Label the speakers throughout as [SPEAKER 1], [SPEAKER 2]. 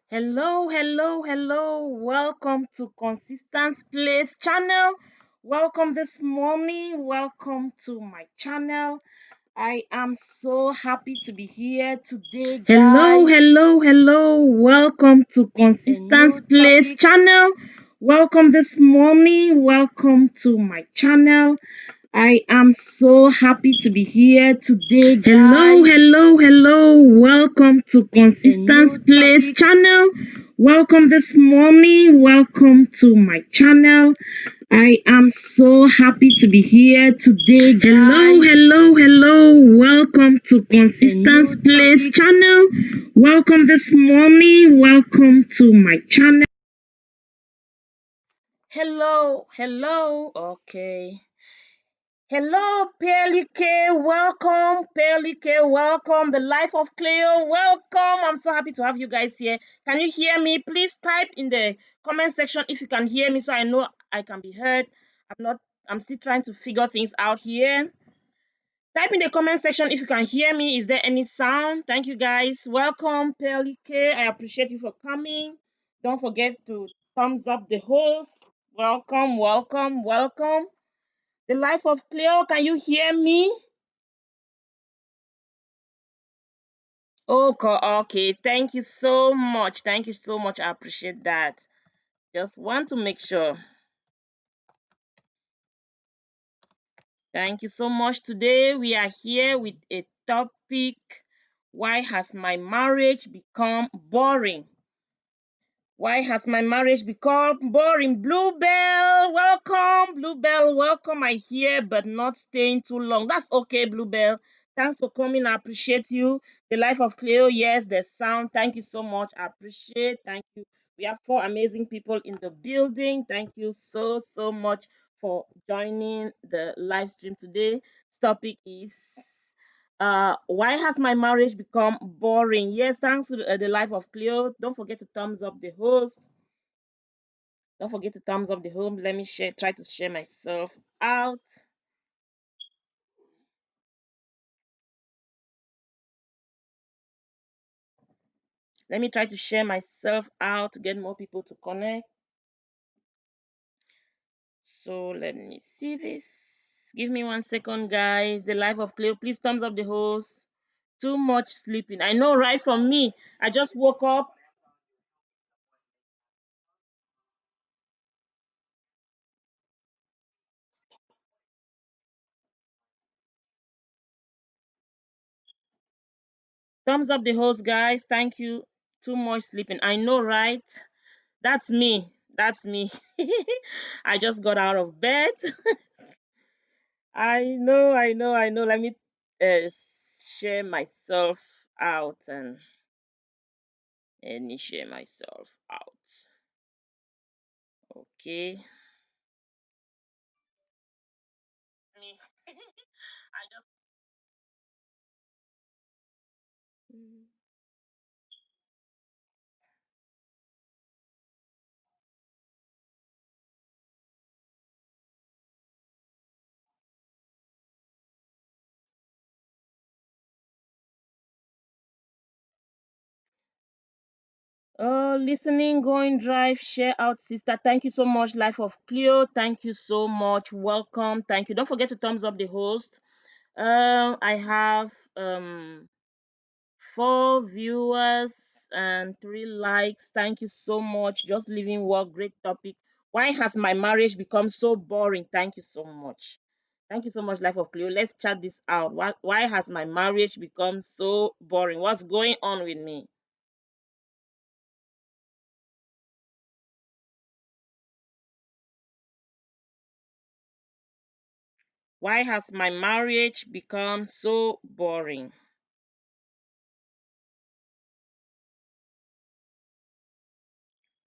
[SPEAKER 1] Hello, hello, hello. Welcome to Consistence Place channel. Welcome this morning. Welcome to my channel. I am so happy to be here today,
[SPEAKER 2] Hello,
[SPEAKER 1] guys,
[SPEAKER 2] hello, hello. Welcome to
[SPEAKER 1] with a
[SPEAKER 2] Consistence
[SPEAKER 1] new
[SPEAKER 2] Place
[SPEAKER 1] topic.
[SPEAKER 2] channel. Welcome this morning. Welcome to my channel. I am so happy to be here today,
[SPEAKER 1] Hello,
[SPEAKER 2] guys,
[SPEAKER 1] hello, hello. Welcome to
[SPEAKER 2] with a
[SPEAKER 1] Consistence
[SPEAKER 2] new
[SPEAKER 1] Place
[SPEAKER 2] topic.
[SPEAKER 1] channel. Welcome this morning. Welcome to my channel. I am so happy to be here today,
[SPEAKER 2] Hello,
[SPEAKER 1] guys,
[SPEAKER 2] hello, hello. Welcome to
[SPEAKER 1] with a
[SPEAKER 2] Consistence
[SPEAKER 1] new
[SPEAKER 2] Place
[SPEAKER 1] topic.
[SPEAKER 2] channel. Welcome this morning. Welcome to my channel.
[SPEAKER 1] Hello, hello. Okay. Hello, Pelike. Welcome, Pelike. Welcome. The Life of Cleo. Welcome. I'm so happy to have you guys here. Can you hear me? Please type in the comment section if you can hear me so I know I can be heard. I'm still trying to figure things out here. Type in the comment section if you can hear me. Is there any sound? Thank you guys. Welcome, Pelike. I appreciate you for coming. Don't forget to thumbs up the host. Welcome, welcome, welcome. The Life of Cleo, can you hear me? Okay. Thank you so much. Thank you so much. I appreciate that. Just want to make sure. Thank you so much. Today we are here with a topic. Why has my marriage become boring? Why has my marriage become boring? Bluebell, welcome. Bluebell, welcome. I hear, but not staying too long. That's okay, Bluebell. Thanks for coming. I appreciate you. The Life of Cleo, yes, the sound. Thank you so much. I appreciate. Thank you. We have four amazing people in the building. Thank you so much for joining the live stream today. This topic is why has my marriage become boring? Yes, thanks to the Life of Cleo. Don't forget to thumbs up the host. Don't forget to thumbs up the home. Let me try to share myself out. Let me try to share myself out to get more people to connect. So let me see this. Give me 1 second, guys. The Life of Cleo. Please thumbs up the host. Too much sleeping. I know, right? From me. I just woke up. Thumbs up the host, guys. Thank you. Too much sleeping. I know, right? That's me. That's me. I just got out of bed. I know. Let me share myself out and let me share myself out. Okay. Me. I just listening, going drive, share out, sister. Thank you so much, Life of Cleo. Thank you so much. Welcome. Thank you. Don't forget to thumbs up the host. I have 4 viewers and 3 likes. Thank you so much. Just living work, great topic. Why has my marriage become so boring? Thank you so much. Thank you so much, Life of Cleo. Let's chat this out. Why has my marriage become so boring? What's going on with me? Why has my marriage become so boring?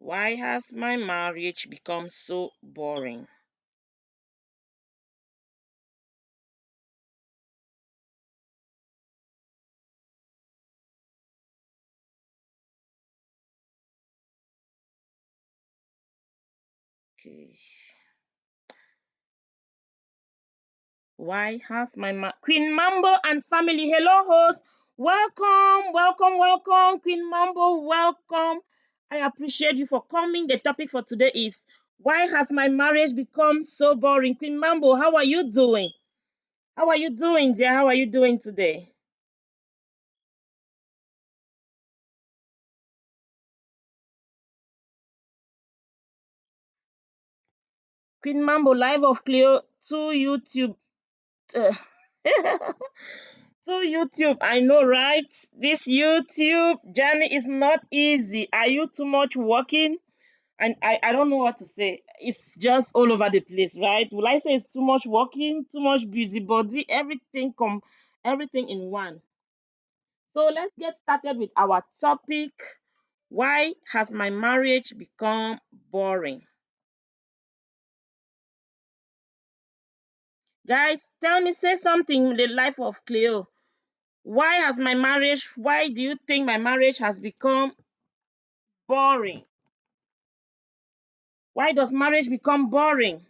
[SPEAKER 1] Why has my marriage become so boring? Okay. Why has my Queen Mambo and family? Hello, host. Welcome. Queen Mambo. Welcome. I appreciate you for coming. The topic for today is why has my marriage become so boring? Queen Mambo, how are you doing? How are you doing, dear? How are you doing today? Queen Mambo, live of Cleo to YouTube. Uh, to YouTube. I know, right? This YouTube journey is not easy. Are you too much working? And I don't know what to say. It's just all over the place, right? Will I say it's too much working, too much busybody, everything in one. So let's get started with our topic. Why has my marriage become boring? Guys, tell me, say something in the life of Cleo. Why do you think my marriage has become boring? Why does marriage become boring?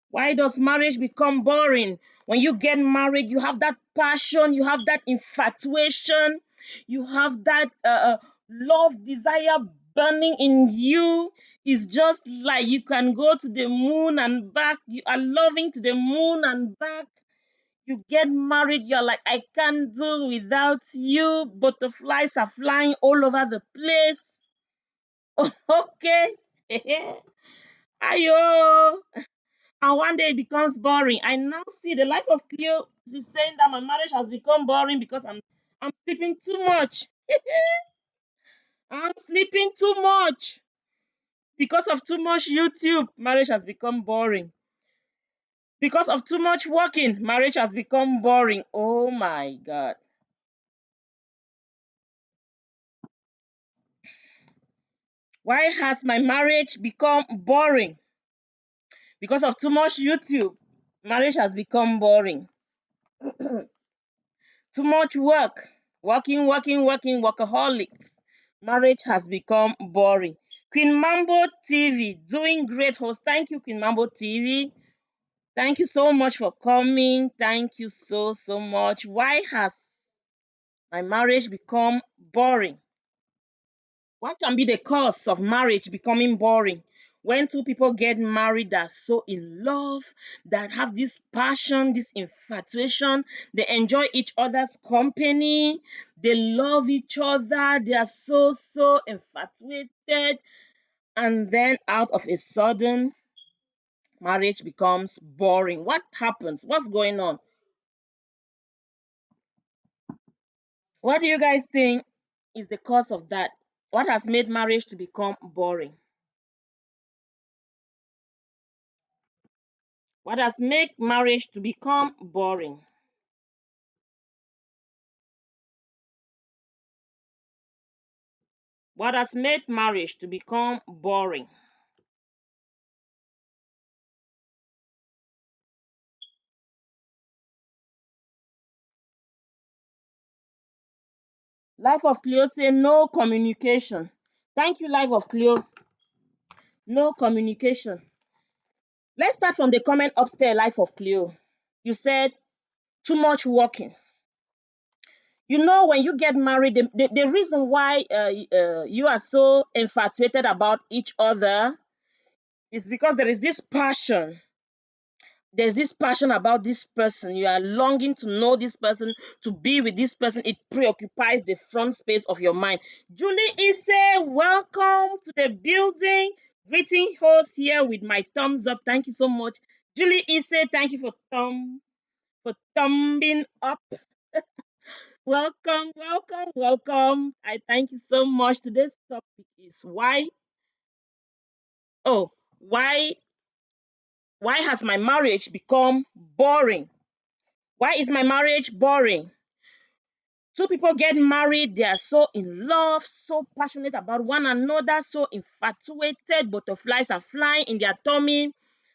[SPEAKER 1] Why does marriage become boring? When you get married, you have that passion, you have that infatuation, you have that love, desire burning in you. It's just like you can go to the moon and back. You are loving to the moon and back. You get married, you're like, I can't do without you. Butterflies are flying all over the place. Okay. Ayo. And one day it becomes boring. I now see the life of Cleo is saying that my marriage has become boring because I'm sleeping too much. I'm sleeping too much. Because of too much YouTube, marriage has become boring. Because of too much working, marriage has become boring. Oh my God. Why has my marriage become boring? Because of too much YouTube, marriage has become boring. Too much work, working, workaholics. Marriage has become boring. Queen Mambo TV, doing great host. Thank you, Queen Mambo TV. Thank you so much for coming. Thank you so much. Why has my marriage become boring? What can be the cause of marriage becoming boring? When two people get married that are so in love, that have this passion, this infatuation, they enjoy each other's company, they love each other, they are so infatuated, and then out of a sudden, marriage becomes boring. What happens? What's going on? What do you guys think is the cause of that? What has made marriage to become boring? What has made marriage to become boring? What has made marriage to become boring? Life of Cleo say no communication. Thank you, Life of Cleo. No communication. Let's start from the comment upstairs, Life of Cleo. You said too much working. You know, when you get married, the reason why you are so infatuated about each other is because there is this passion. There's this passion about this person. You are longing to know this person, to be with this person. It preoccupies the front space of your mind. Julie Isse, welcome to the building. Greeting host here with my thumbs up. Thank you so much. Julie Isse, thank you for thumbing up. Welcome. I thank you so much. Today's topic is oh, why why has my marriage become boring? Why is my marriage boring? Two people get married, they are so in love, so passionate about one another, so infatuated, butterflies are flying in their tummy,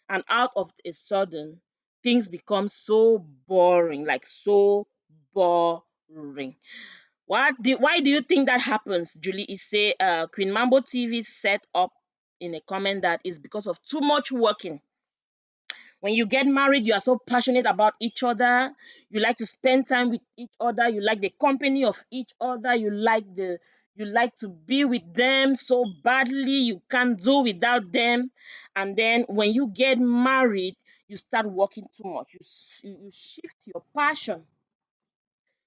[SPEAKER 1] and out of a sudden, things become so boring, like so boring. Why do you think that happens, Julie? Is say Queen Mambo TV set up in a comment that is because of too much working. When you get married, you are so passionate about each other. You like to spend time with each other. You like the company of each other. You like to be with them so badly you can't do without them. And then when you get married, you start working too much. You shift your passion.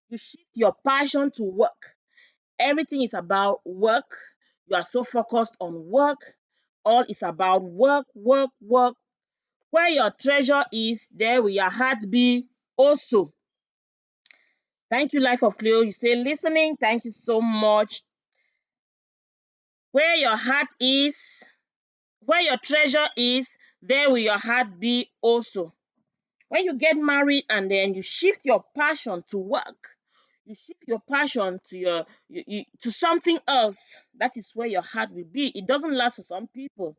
[SPEAKER 1] You shift your passion to work. Everything is about work. You are so focused on work. All is about work, work, work. Where your treasure is, there will your heart be also. Thank you, Life of Cleo. You say listening. Thank you so much. Where your heart is, where your treasure is, there will your heart be also. When you get married and then you shift your passion to work, you shift your passion to to something else, that is where your heart will be. It doesn't last for some people.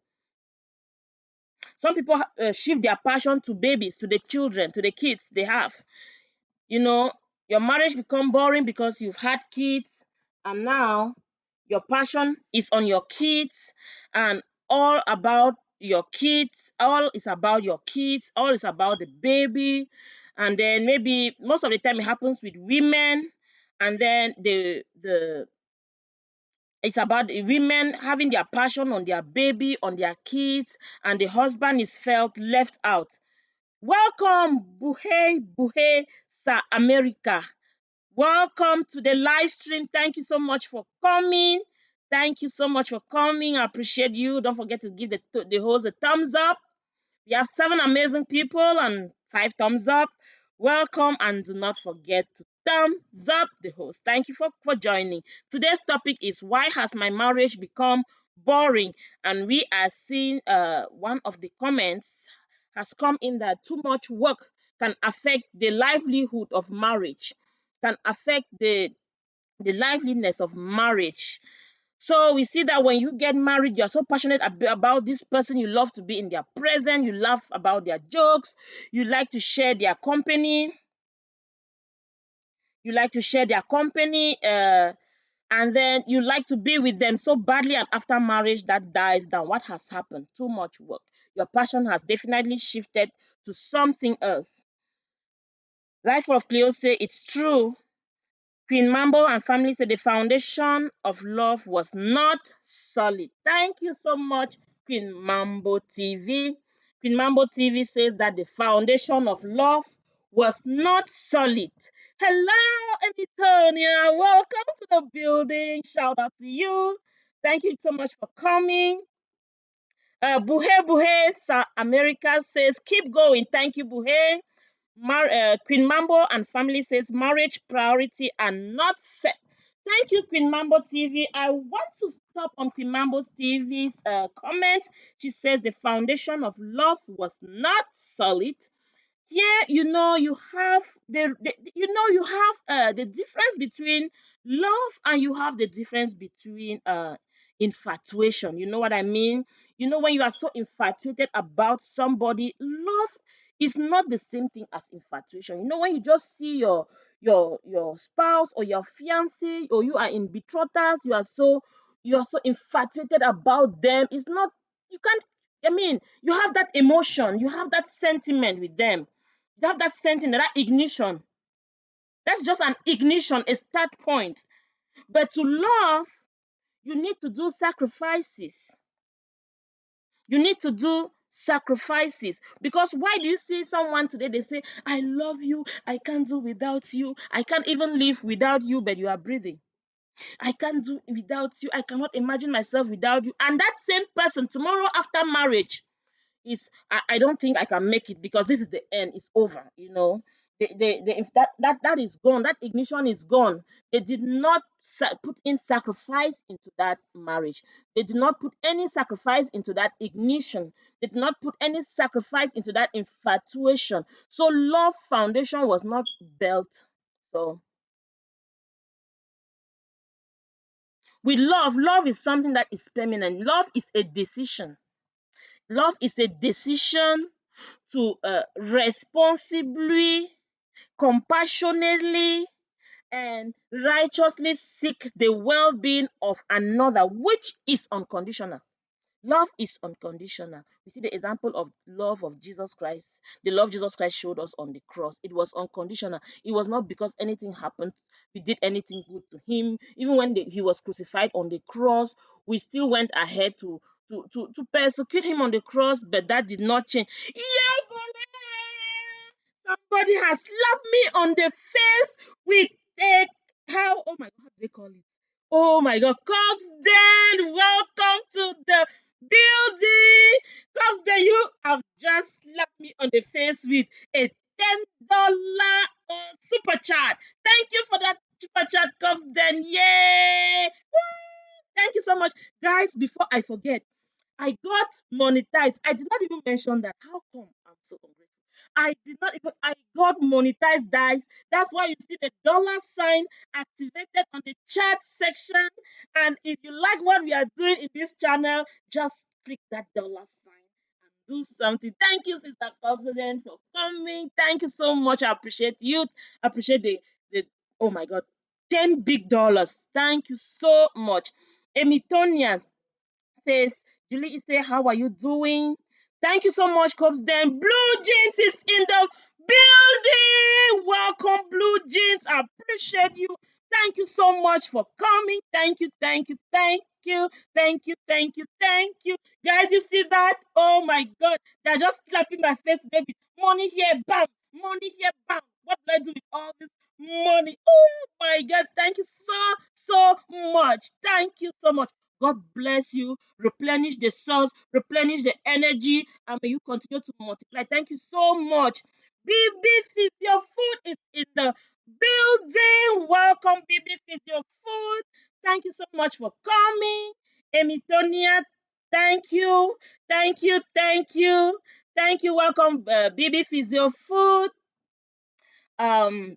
[SPEAKER 1] Some people shift their passion to babies, to the children, to the kids they have. You know, your marriage become boring because you've had kids, and now your passion is on your kids, and all about your kids, all is about your kids, all is about the baby. And then maybe most of the time it happens with women, and then the it's about the women having their passion on their baby, on their kids, and the husband is felt left out. Welcome, Buhe Buhe Sir America. Welcome to the live stream. Thank you so much for coming. Thank you so much for coming. I appreciate you. Don't forget to give the host a thumbs up. We have 7 amazing people and 5 thumbs up. Welcome, and do not forget to thumbs up the host. Thank you for joining. Today's topic is why has my marriage become boring? And we are seeing one of the comments has come in that too much work can affect the livelihood of marriage, can affect the liveliness of marriage. So we see that when you get married, you're so passionate about this person. You love to be in their presence. You laugh about their jokes. You like to share their company. You like to share their company. And then you like to be with them so badly. And after marriage, that dies down. What has happened? Too much work. Your passion has definitely shifted to something else. Life of Cleo say it's true. Queen Mambo and family said the foundation of love was not solid. Thank you so much, Queen Mambo TV. Queen Mambo TV says that the foundation of love was not solid. Hello, Emitonia. Welcome to the building. Shout out to you. Thank you so much for coming. Buhe Buhe America says, keep going. Thank you, Buhe. Queen Mambo and family says marriage priority and not set. Thank you, Queen Mambo TV. I want to stop on Queen Mambo's TV's comment. She says the foundation of love was not solid. Here, you have the difference between love, and you have the difference between infatuation. You know what I mean? When you are so infatuated about somebody, love is not the same thing as infatuation. When you just see your spouse or your fiancé, or you are in betrothals, you are so infatuated about them. It's not, you can't, I mean, you have that emotion, you have that sentiment with them. You have that sentiment, that ignition. That's just an ignition, a start point. But to love, you need to do sacrifices. You need to do sacrifices. Because why do you see someone today, they say, I love you, I can't do without you, I can't even live without you, but you are breathing. I can't do without you, I cannot imagine myself without you. And that same person, tomorrow after marriage, is I don't think I can make it because this is the end. It's over. If that is gone, that ignition is gone. They did not put in sacrifice into that marriage. They did not put any sacrifice into that ignition. They did not put any sacrifice into that infatuation. So love foundation was not built. So with love is something that is permanent. Love is a decision. Love is a decision to responsibly, compassionately, and righteously seek the well being of another, which is unconditional. Love is unconditional. We see the example of love of Jesus Christ. The love Jesus Christ showed us on the cross. It was unconditional. It was not because anything happened, we did anything good to him. Even when he was crucified on the cross, we still went ahead to persecute him on the cross, but that did not change. Yeah, somebody has slapped me on the face with a how oh my god, how do they call it? Oh my god, Cops Den, welcome to the building. Cops Den, you have just slapped me on the face with a $10 super chat. Thank you for that super chat, Cops Den. Yay! Thank you so much. Guys, before I forget, I got monetized. I did not even mention that. How come? I'm so ungrateful. I did not even, I got monetized, guys. That's why you see the dollar sign activated on the chat section. And if you like what we are doing in this channel, just click that dollar sign and do something. Thank you, Sister President, for coming. Thank you so much. I appreciate you. I appreciate the oh my God, 10 big dollars. Thank you so much. Emitonia says, Julie say, how are you doing? Thank you so much, Cops. Then Blue Jeans is in the building. Welcome, Blue Jeans. I appreciate you. Thank you so much for coming. Thank you, thank you, thank you, thank you, thank you, thank you. Guys, you see that? Oh my God. They're just slapping my face, baby. Money here, bam. Money here, bam. What do I do with all this money? Oh my God. Thank you so much. Thank you so much. God bless you, replenish the source, replenish the energy, and may you continue to multiply. Thank you so much. BB Physio Food is in the building. Welcome, BB Physio Food. Thank you so much for coming. Emitonia, thank you. Thank you. Thank you. Thank you. Welcome, BB Physio Food. Um,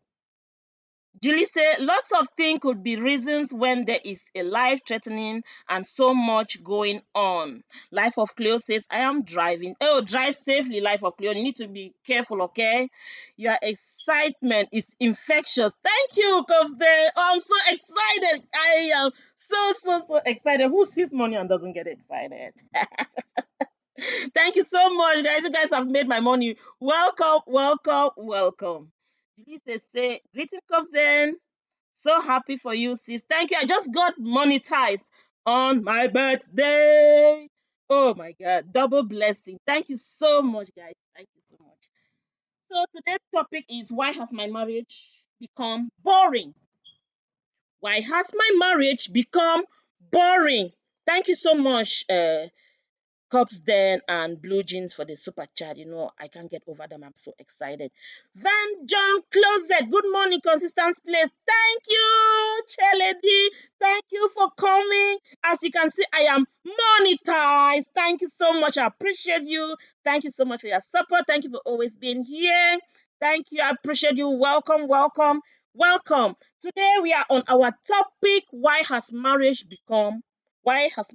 [SPEAKER 1] Julie said, lots of things could be reasons when there is a life threatening and so much going on. Life of Cleo says, I am driving. Oh, drive safely, Life of Cleo. You need to be careful, okay? Your excitement is infectious. Thank you, Coach Day. Oh, I'm so excited. I am so excited. Who sees money and doesn't get excited? Thank you so much, guys. You guys have made my morning. Welcome, welcome, welcome. Julie says, say, greeting comes then. So happy for you, sis. Thank you. I just got monetized on my birthday. Oh my God. Double blessing. Thank you so much, guys. Thank you so much. So today's topic is, why has my marriage become boring? Why has my marriage become boring? Thank you so much, Cups Den and Blue Jeans for the super chat. You know, I can't get over them. I'm so excited. Van John Closet, good morning, Consistence Place. Thank you, Cheledy. Thank you for coming. As you can see, I am monetized. Thank you so much. I appreciate you. Thank you so much for your support. Thank you for always being here. Thank you. I appreciate you. Welcome, welcome, welcome. Today we are on our topic, why has my marriage become boring?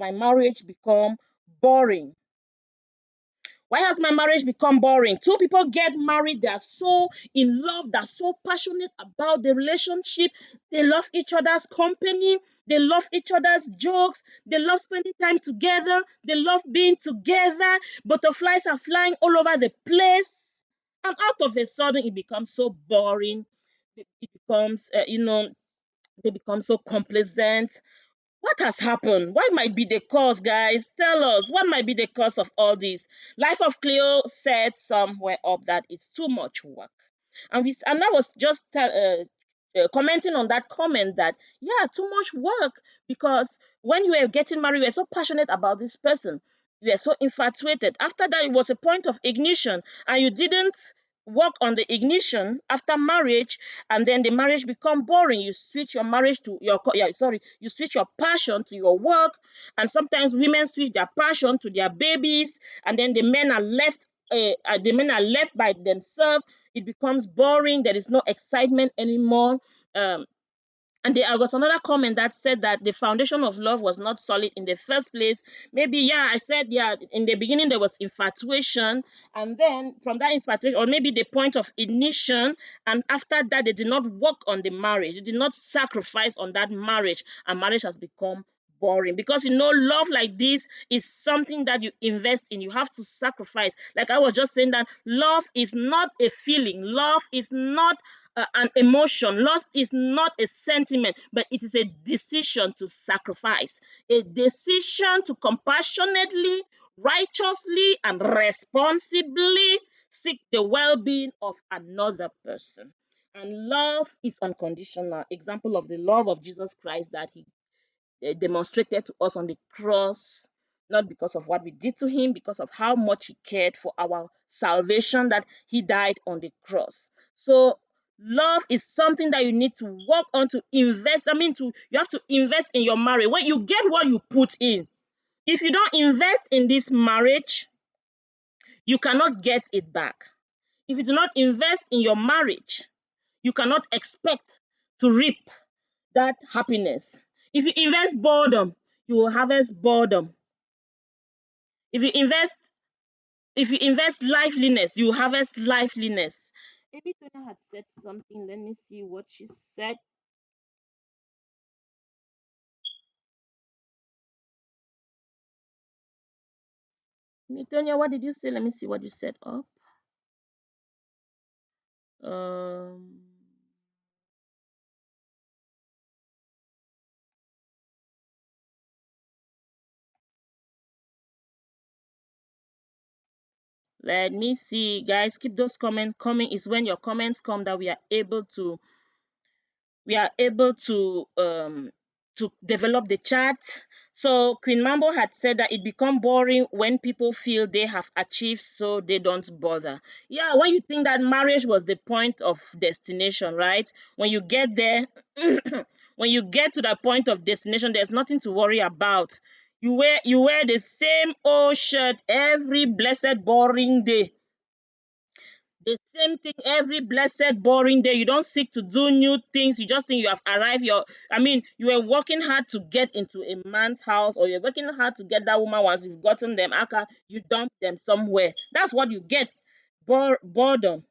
[SPEAKER 1] Why has my marriage become boring? Two people get married, they are so in love, they're so passionate about the relationship. They love each other's company, they love each other's jokes, they love spending time together, they love being together. Butterflies are flying all over the place. And out of a sudden, it becomes so boring. It becomes, they become so complacent. What has happened? What might be the cause, guys? Tell us. What might be the cause of all this? Life of Cleo said somewhere up that it's too much work. And I was just commenting on that comment that, yeah, too much work, because when you were getting married, you were so passionate about this person. You were so infatuated. After that, it was a point of ignition, and you didn't work on the ignition after marriage, and then the marriage become boring. You switch your marriage to your you switch your passion to your work, and sometimes women switch their passion to their babies, and then the men are left by themselves. It becomes boring. There is no excitement anymore. um and there was another comment that said that the foundation of love was not solid in the first place. Maybe, yeah, I said, yeah, in the beginning there was infatuation, and then from that infatuation, or maybe the point of ignition, and after that, they did not work on the marriage, they did not sacrifice on that marriage, and marriage has become boring, because love like this is something that you invest in. You have to sacrifice. Like I was just saying, that love is not a feeling, love is not an emotion, love is not a sentiment, but it is a decision to sacrifice, a decision to compassionately, righteously, and responsibly seek the well-being of another person. And love is unconditional. Example of the love of Jesus Christ that he demonstrated to us on the cross, not because of what we did to him, because of how much he cared for our salvation, that he died on the cross. So love is something that you need to work on, to invest. You have to invest in your marriage. When you get what you put in, if you don't invest in this marriage, you cannot get it back. If you do not invest in your marriage, you cannot expect to reap that happiness. If you invest boredom, you will harvest boredom. If you invest if you invest liveliness, you will harvest liveliness. Maybe Tonya had said something. Let me see what she said. Tonya, what did you say? Let me see what you said up. Um, Let me see, guys. Keep those comments coming. Is when your comments come that we are able to develop the chat. So Queen Mambo had said that it become boring when people feel they have achieved, so they don't bother. Yeah, when you think that marriage was the point of destination, right? When you get there, when you get to that point of destination, there's nothing to worry about. You wear the same old shirt every blessed boring day. The same thing every blessed boring day. You don't seek to do new things. You just think you have arrived. You were working hard to get into a man's house, or you're working hard to get that woman. Once you've gotten them, aka, you dump them somewhere. That's what you get. Boredom.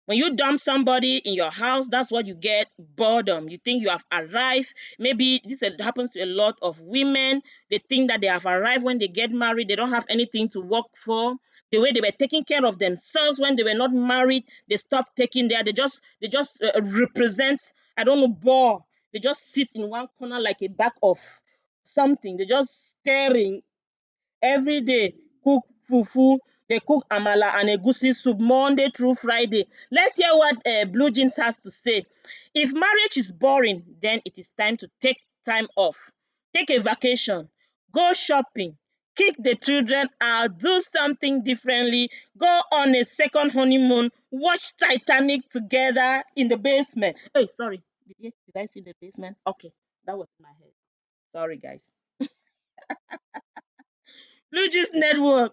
[SPEAKER 1] When you dump somebody in your house, that's what you get, boredom. You think you have arrived. Maybe this happens to a lot of women. They think that they have arrived when they get married. They don't have anything to work for. The way they were taking care of themselves when they were not married, they stopped taking there. They just represent, I don't know, bore. They just sit in one corner like a back of something. They just staring every day. Cook fufu, they cook amala and egusi soup Monday through Friday. Let's hear what Blue Jeans has to say. If marriage is boring, then it is time to take time off. Take a vacation, go shopping, kick the children out, do something differently, go on a second honeymoon, watch Titanic together in the basement. Hey, sorry, did I see the basement? Okay, that was in my head. Sorry, guys. Blue Jeans Network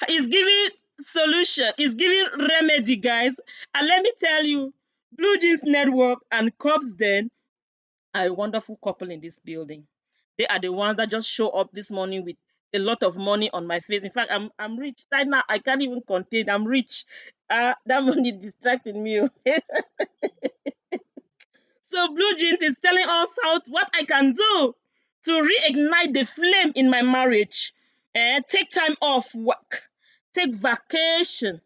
[SPEAKER 1] is giving solution, is giving remedy, guys. And let me tell you, Blue Jeans Network and Cops Den are a wonderful couple in this building. They are the ones that just show up this morning with a lot of money on my face. In fact, I'm rich right now. I can't even contain. I'm rich. That money distracted me. So Blue Jeans is telling us what I can do to reignite the flame in my marriage. Take time off work, take vacation,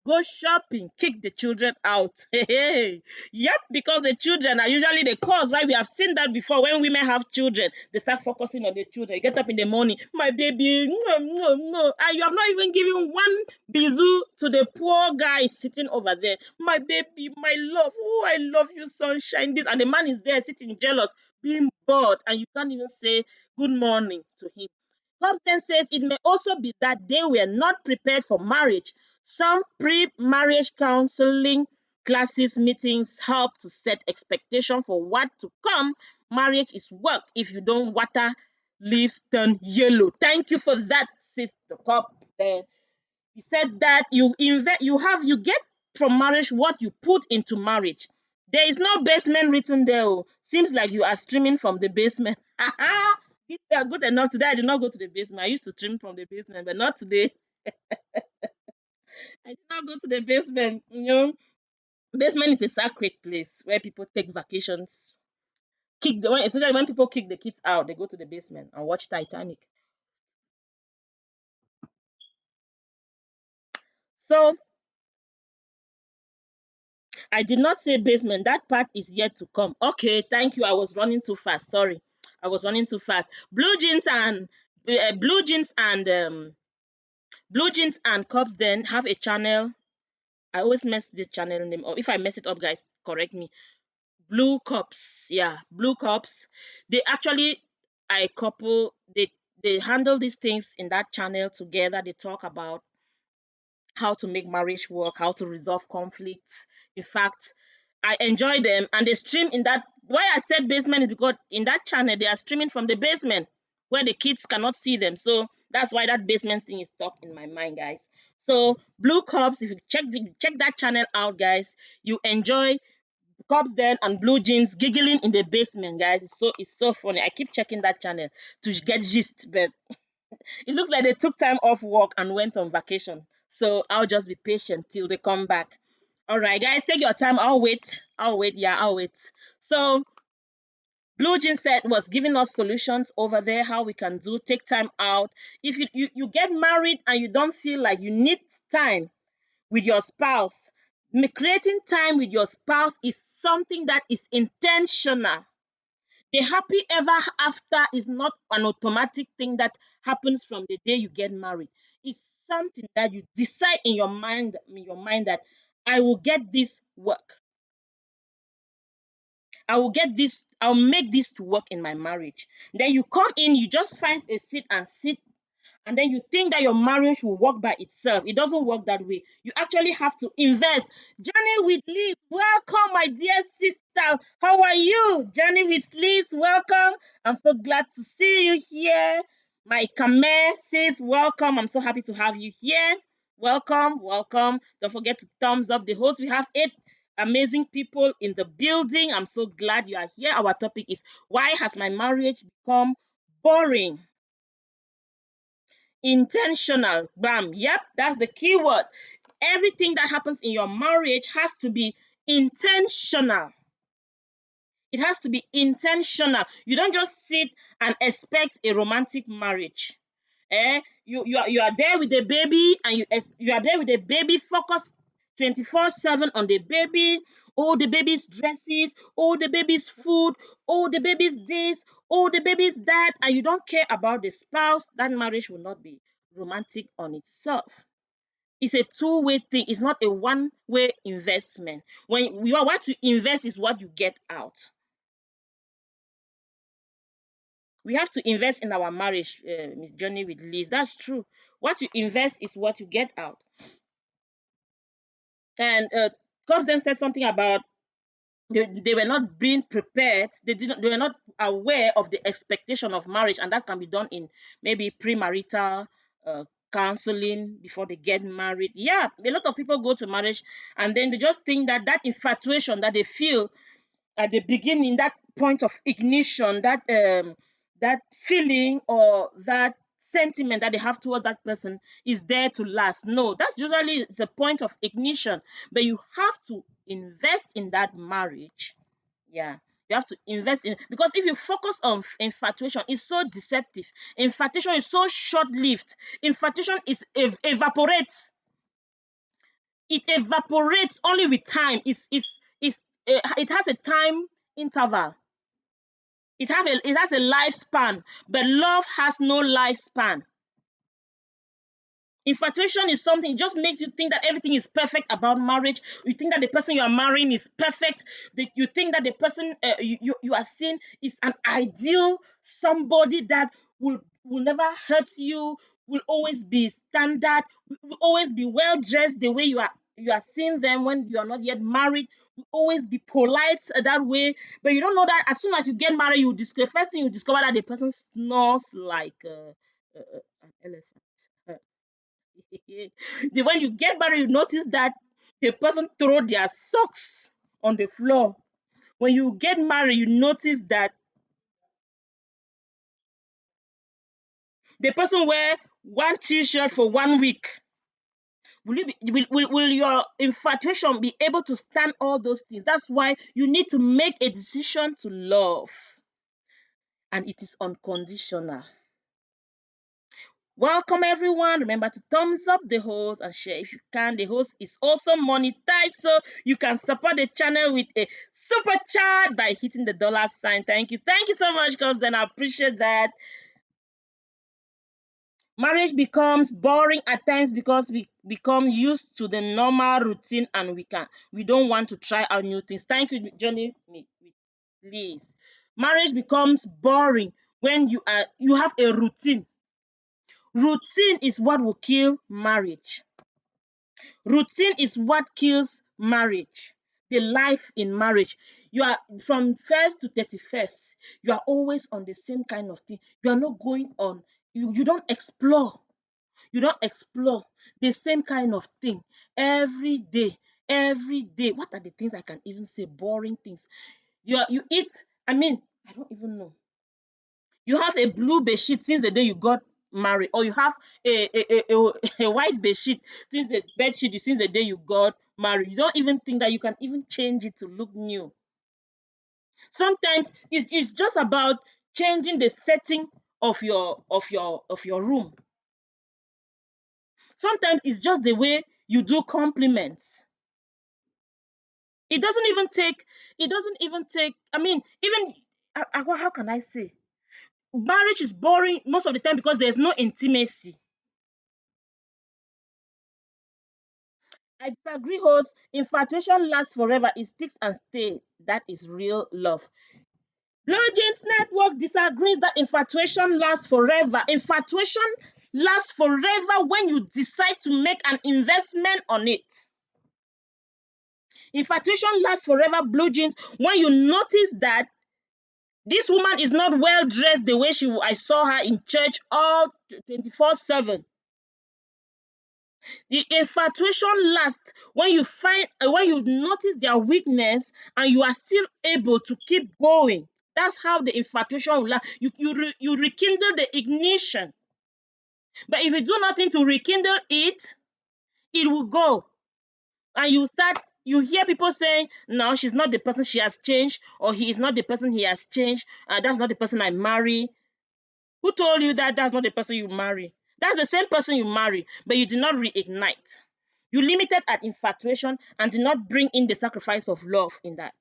[SPEAKER 1] go shopping, kick the children out. Hey, hey. Yep, because the children are usually the cause, right? We have seen that before. When women have children, they start focusing on the children. You get up in the morning, my baby, mwah, mwah, mwah, and you have not even given one bizu to the poor guy sitting over there. My baby, my love, oh, I love you, sunshine. This, and the man is there sitting jealous, being bored, and you can't even say good morning to him. Hobson says it may also be that they were not prepared for marriage. Some pre-marriage counseling classes meetings help to set expectation for what to come. Marriage is work. If you don't water, leaves turn yellow. Thank you for that, Sister Hobson. He said that you get from marriage what you put into marriage. There is no basement written there. Oh. Seems like you are streaming from the basement. If they are good enough today, I did not go to the basement. I used to stream from the basement, but not today. I did not go to the basement. Basement is a sacred place where people take vacations, kick the when especially when people kick the kids out, they go to the basement and watch Titanic. So I did not say basement. That part is yet to come. Okay, thank you. I was running too fast. Sorry, I was running too fast. Blue jeans and blue jeans and Cops then have a channel. I always mess the channel name up. If I mess it up, guys, correct me. Blue Cops, yeah, Blue Cops. They actually a couple. They handle these things in that channel together. They talk about how to make marriage work, how to resolve conflicts. In fact, I enjoy them and they stream in that. Why I said basement is because in that channel they are streaming from the basement where the kids cannot see them. So that's why that basement thing is stuck in my mind, guys. So Blue Cops, if you check that channel out, guys, you enjoy Cops then and Blue Jeans giggling in the basement, guys. It's so funny. I keep checking that channel to get gist, but it looks like they took time off work and went on vacation. So I'll just be patient till they come back. All right, guys, take your time. I'll wait. I'll wait. Yeah, I'll wait. So Blue Jean said was giving us solutions over there, how we can do, take time out. If you get married and you don't feel like you need time with your spouse, creating time with your spouse is something that is intentional. The happy ever after is not an automatic thing that happens from the day you get married. It's something that you decide in your mind that I will get this work. I will get this, I'll make this to work in my marriage. Then you come in, you just find a seat and sit, and then you think that your marriage will work by itself. It doesn't work that way. You actually have to invest. Journey with Liz, welcome, my dear sister. How are you? Journey with Liz, welcome. I'm so glad to see you here. My Kame says, welcome. I'm so happy to have you here. Welcome, welcome. Don't forget to thumbs up the host. We have 8 amazing people in the building. I'm so glad you are here. Our topic is why has my marriage become boring? Intentional. Bam. Yep, that's the key word. Everything that happens in your marriage has to be intentional. It has to be intentional. You don't just sit and expect a romantic marriage. You are there with the baby and you are there with the baby, focus 24/7 on the baby, all the baby's dresses, all the baby's food, all the baby's this, all the baby's that, and you don't care about the spouse. That marriage will not be romantic on itself. It's a two-way thing. It's not a one-way investment. When you are what you invest is what you get out. We have to invest in our marriage, Miss Journey with Liz. That's true. What you invest is what you get out. And Cobbs then said something about they were not being prepared. They were not aware of the expectation of marriage, and that can be done in maybe premarital counseling before they get married. Yeah, a lot of people go to marriage and then they just think that that infatuation that they feel at the beginning, that point of ignition, that feeling or that sentiment that they have towards that person is there to last. No, that's usually the point of ignition, but you have to invest in that marriage. Yeah, you have to invest in, because if you focus on infatuation, it's so deceptive. Infatuation is so short-lived. Infatuation is evaporates. It evaporates only with time. It has a time interval. It has a lifespan, but love has no lifespan. Infatuation is something, it just makes you think that everything is perfect about marriage. You think that the person you are marrying is perfect. You think that the person you are seeing is an ideal somebody that will never hurt you, will always be standard, will always be well dressed the way you are seeing them when you are not yet married, will always be polite that way. But you don't know that as soon as you get married, the first thing you discover that the person snores like an elephant. When you get married, you notice that the person throw their socks on the floor. When you get married, you notice that the person wear one t-shirt for one week, Will your infatuation be able to stand all those things? That's why you need to make a decision to love, and it is unconditional. Welcome everyone. Remember to thumbs up the host and share if you can. The host is also monetized, so you can support the channel with a super chat by hitting the dollar sign. Thank you. Thank you so much, Cubs. Then I appreciate that. Marriage becomes boring at times because we become used to the normal routine, and we don't want to try out new things. Thank you, Johnny. Please. Marriage becomes boring when you have a routine. Routine is what will kill marriage. Routine is what kills marriage. The life in marriage. You are from first to 31st. You are always on the same kind of thing. You are not going on. You don't explore. You don't explore the same kind of thing every day. Every day. What are the things I can even say? Boring things. You eat. I mean, I don't even know. You have a blue bedsheet since the day you got married, or you have a white bedsheet since the bedsheet since the day you got married. You don't even think that you can even change it to look new. Sometimes it's just about changing the setting of your room. Sometimes it's just the way you do compliments. It doesn't even take I mean, even how can I say, marriage is boring most of the time because there's no intimacy. I disagree, host. Infatuation lasts forever. It sticks and stays. That is real love. Blue Jeans Network disagrees that infatuation lasts forever. Infatuation lasts forever when you decide to make an investment on it. Infatuation lasts forever, Blue Jeans, when you notice that this woman is not well dressed the way I saw her in church all 24/7. The infatuation lasts when you notice their weakness and you are still able to keep going. That's how the infatuation will last. You rekindle the ignition. But if you do nothing to rekindle it, it will go. And you hear people saying, no, she's not the person, she has changed, or he is not the person, he has changed, that's not the person I marry. Who told you that that's not the person you marry? That's the same person you marry, but you did not reignite. You limited at infatuation and did not bring in the sacrifice of love in that,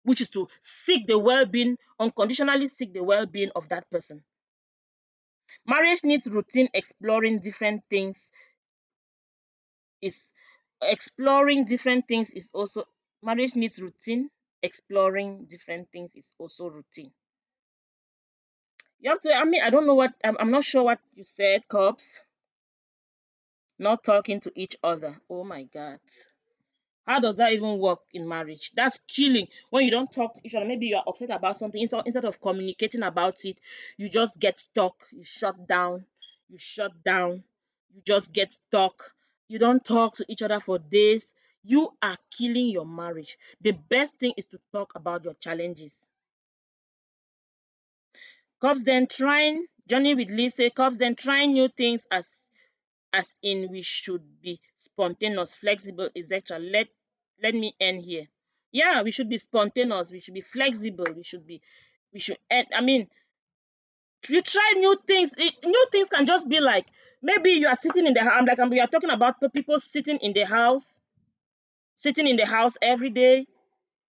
[SPEAKER 1] which is to seek the well-being, unconditionally seek the well-being of that person. Marriage needs routine. Is exploring different things is also Marriage needs routine. Exploring different things is also routine. You have to, I mean, I don't know what, I'm not sure what you said, Cops. Not talking to each other. Oh my God. How does that even work in marriage? That's killing. When you don't talk to each other, maybe you are upset about something. Instead of communicating about it, you just get stuck. You shut down. You shut down. You just get stuck. You don't talk to each other for days. You are killing your marriage. The best thing is to talk about your challenges. Cops then trying, Johnny with Lee say, cops then trying new things as in we should be spontaneous, flexible, etc. Let me end here. Yeah, we should be spontaneous, we should be flexible, we should end. I mean, you try new things. New things can just be like, maybe you are sitting in the house, like we are talking about people sitting in the house every day.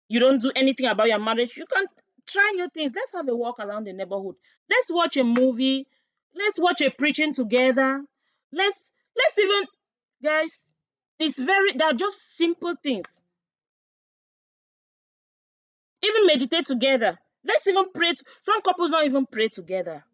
[SPEAKER 1] You don't do anything about your marriage. You can try new things. Let's have a walk around the neighborhood. Let's watch a movie. Let's watch a preaching together. Let's even, guys, they're just simple things. Even meditate together. Let's even pray. Some couples don't even pray together.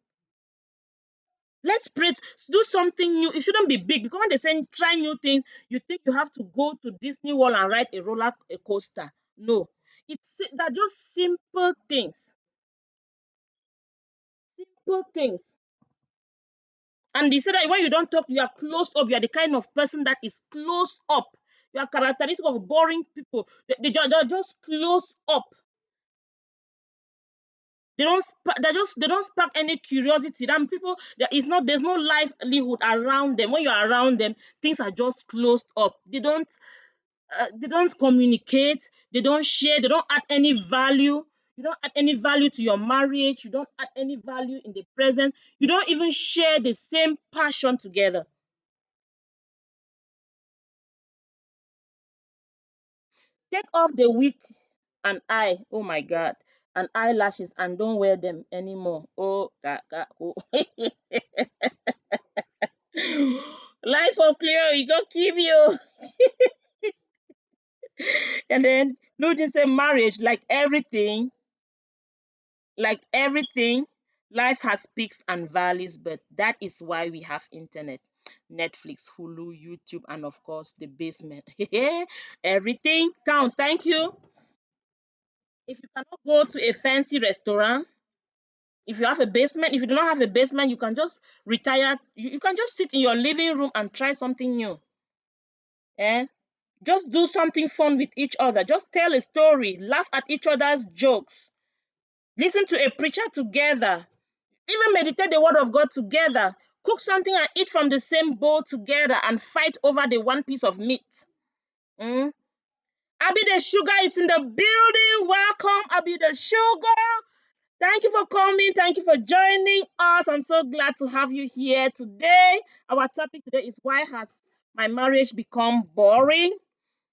[SPEAKER 1] Let's pray. Do something new. It shouldn't be big, because when they say try new things, you think you have to go to Disney World and ride a roller coaster. No, they're just simple things. Simple things. And they say that when you don't talk, you are closed up. You are the kind of person that is closed up. You are characteristic of boring people. They're just closed up. They don't spark any curiosity. Then people, there's no livelihood around them. When you're around them, things are just closed up. They don't communicate, they don't share, they don't add any value. You don't add any value to your marriage, you don't add any value in the present, you don't even share the same passion together. Take off the wig and eye, oh my god, and eyelashes, and don't wear them anymore. Oh, oh. Life of Cleo, you go keep you. And then Luigi say marriage, like everything, life has peaks and valleys, but that is why we have internet, Netflix, Hulu, YouTube, and of course the basement. Everything counts. Thank you. If you cannot go to a fancy restaurant, if you have a basement, if you do not have a basement, you can just retire. You can just sit in your living room and try something new. Eh? Just do something fun with each other. Just tell a story, laugh at each other's jokes, listen to a preacher together, even meditate the word of God together, cook something and eat from the same bowl together, and fight over the one piece of meat. Mm? Abby the Sugar is in the building. Welcome, Abby the Sugar. Thank you for coming. Thank you for joining us. I'm so glad to have you here today. Our topic today is, why has my marriage become boring?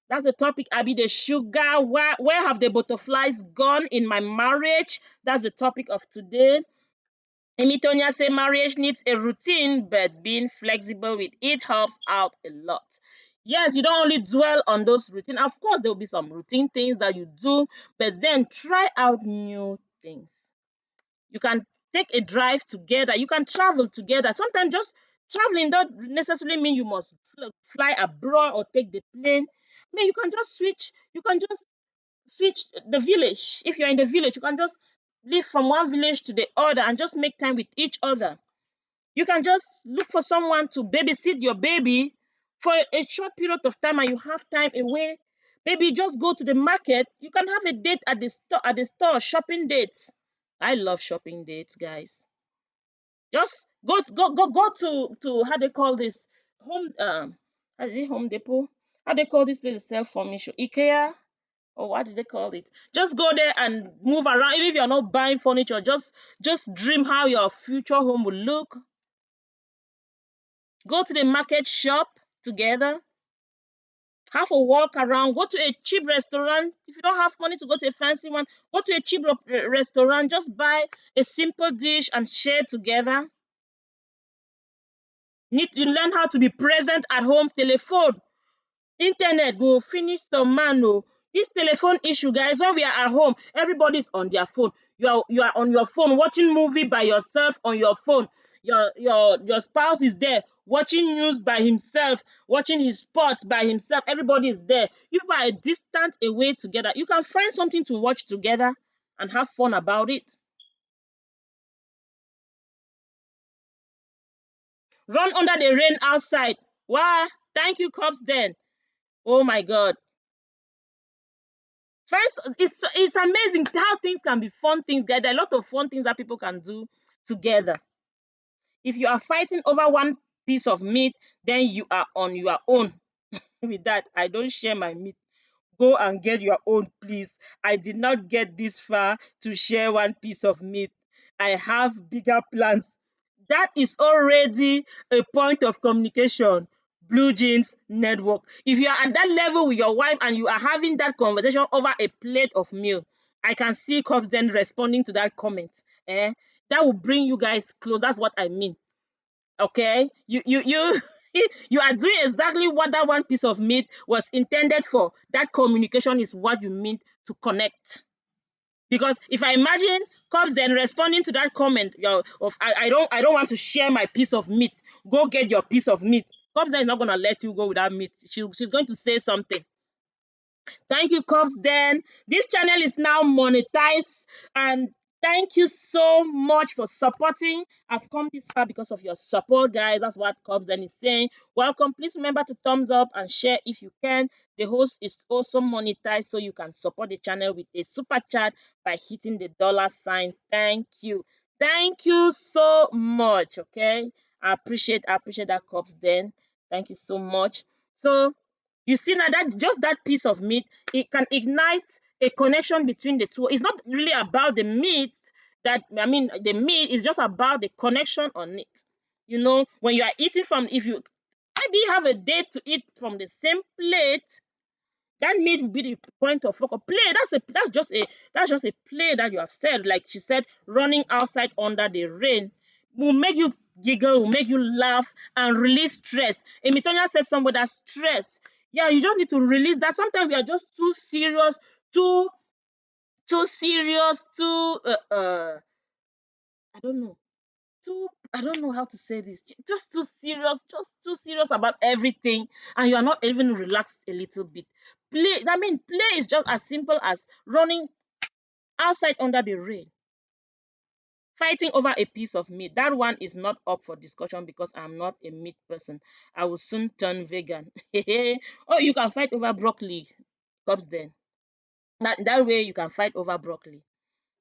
[SPEAKER 1] That's the topic, Abby the Sugar. Where have the butterflies gone in my marriage? That's the topic of today. Emitonia say marriage needs a routine, but being flexible with it helps out a lot. Yes, you don't only dwell on those routine. Of course, there will be some routine things that you do, but then try out new things. You can take a drive together. You can travel together. Sometimes just traveling don't necessarily mean you must fly abroad or take the plane. I mean, you can just switch. You can just switch the village. If you're in the village, you can just live from one village to the other and just make time with each other. You can just look for someone to babysit your baby for a short period of time, and you have time away. Maybe just go to the market. You can have a date at the store, shopping dates. I love shopping dates, guys. Just go to how they call this, home how is it, Home Depot? How they call this place to sell furniture? IKEA, or what do they call it? Just go there and move around. Even if you're not buying furniture, just dream how your future home will look. Go to the market, shop together, have a walk around, go to a cheap restaurant. If you don't have money to go to a fancy one, go to a cheap restaurant, just buy a simple dish and share together. Need to learn how to be present at home. Telephone, internet go finish some man oh. This telephone issue, guys, when we are at home, everybody's on their phone. You are on your phone watching movie by yourself on your phone. Your spouse is there watching news by himself, watching his sports by himself. Everybody is there. You are a distant away together. You can find something to watch together and have fun about it. Run under the rain outside. Why? Thank you, cops. Then, oh my God. First, it's amazing how things can be fun things. There are a lot of fun things that people can do together. If you are fighting over one piece of meat, then you are on your own. With that, I don't share my meat. Go and get your own, please. I did not get this far to share one piece of meat. I have bigger plans. That is already a point of communication. Blue Jeans Network. If you are at that level with your wife and you are having that conversation over a plate of meal, I can see Cops then responding to that comment. Eh? That will bring you guys close. That's what I mean. Okay? You you are doing exactly what that one piece of meat was intended for. That communication is what you mean to connect. Because if I imagine Cops then responding to that comment, I don't want to share my piece of meat. Go get your piece of meat. Cops then is not gonna let you go without meat. She's going to say something. Thank you, Cops. Then this channel is now monetized, and Thank you so much for supporting. I've come this far because of your support, guys. That's what Cubs then is saying. Welcome. Please remember to thumbs up and share if you can. The host is also monetized, so you can support the channel with a super chat by hitting the dollar sign. Thank you. Thank you so much. Okay. I appreciate that, Cubs then. Thank you so much. So you see now that just that piece of meat, it can ignite a connection between the two. It's not really about the meat the meat is just about the connection on it. When you are eating from, if you maybe have a date to eat from the same plate, that need will be the point of focus. Play, that's just a play that you have said. Like she said, running outside under the rain will make you giggle, will make you laugh and release stress. Emitonia said somebody that's stress. Yeah, you just need to release that. Sometimes we are just too serious, too serious, I don't know, I don't know how to say this. Just too serious about everything, and you are not even relaxed a little bit. Play is just as simple as running outside under the rain, fighting over a piece of meat. That one is not up for discussion because I'm not a meat person. I will soon turn vegan. Oh, you can fight over broccoli, cops then. That way you can fight over broccoli.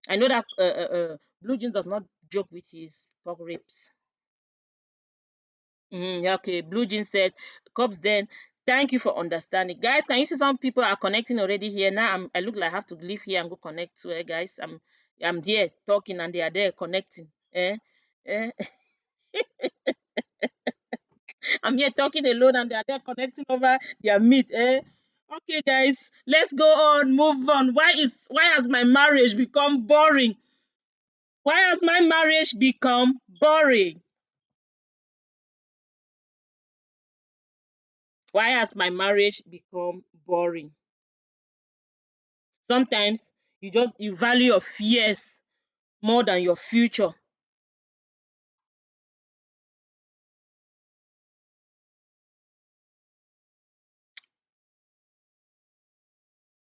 [SPEAKER 1] I know that Blue Jeans does not joke with his pork ribs. Yeah, okay. Blue Jean said, Cops then, thank you for understanding. Guys, can you see some people are connecting already here? Now I look like I have to leave here and go connect to guys. I'm there talking and they are there connecting. Eh? I'm here talking alone and they are there connecting over their meat. Okay, guys, let's go on, move on. Why has my marriage become boring? Why has my marriage become boring? Why has my marriage become boring? Sometimes you value your fears more than your future.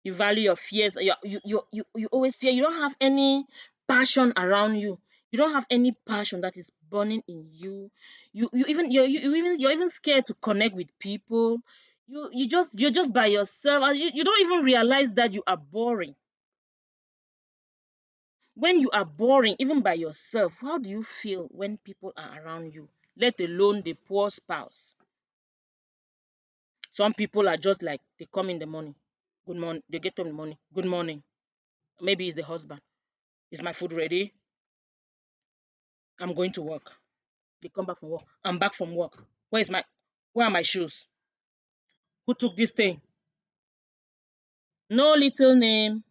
[SPEAKER 1] You value your fears. You always fear. You don't have any passion around you. You don't have any passion that is burning in you. You're even scared to connect with people. You're just by yourself and you don't even realize that you are boring. When you are boring, even by yourself, how do you feel when people are around you? Let alone the poor spouse. Some people are just like they come in the morning, good morning. They get home in the morning, good morning. Maybe it's the husband. Is my food ready? I'm going to work. They come back from work. I'm back from work. Where are my shoes? Who took this thing? No little name,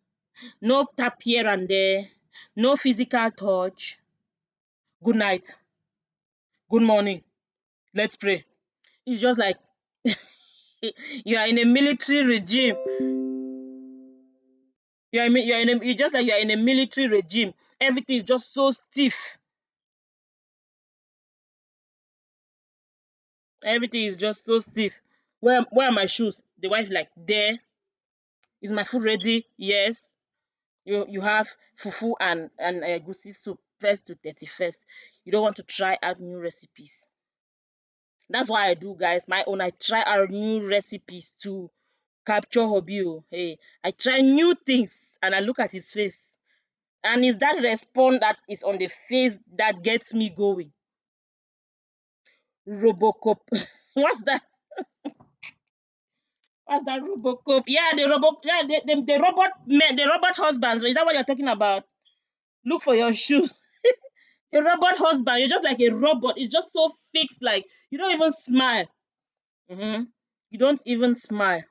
[SPEAKER 1] no tap here and there, no physical touch. Good night, good morning. Let's pray. It's just like you are in a military regime. You just like you are in a military regime. Everything is just so stiff. Everything is just so stiff. Where are my shoes? The wife like, there. Is my food ready? Yes. You have fufu and egusi soup first to 31st. You don't want to try out new recipes. That's why I do, guys. My own, I try out new recipes to capture hobby. Hey, I try new things and I look at his face. And it's that response that is on the face that gets me going. Robocop. What's that? What's that Robocop? Yeah, the robot men, the robot husbands. Is that what you're talking about? Look for your shoes. A robot husband, you're just like a robot. It's just so fixed, like you don't even smile. hmm You don't even smile.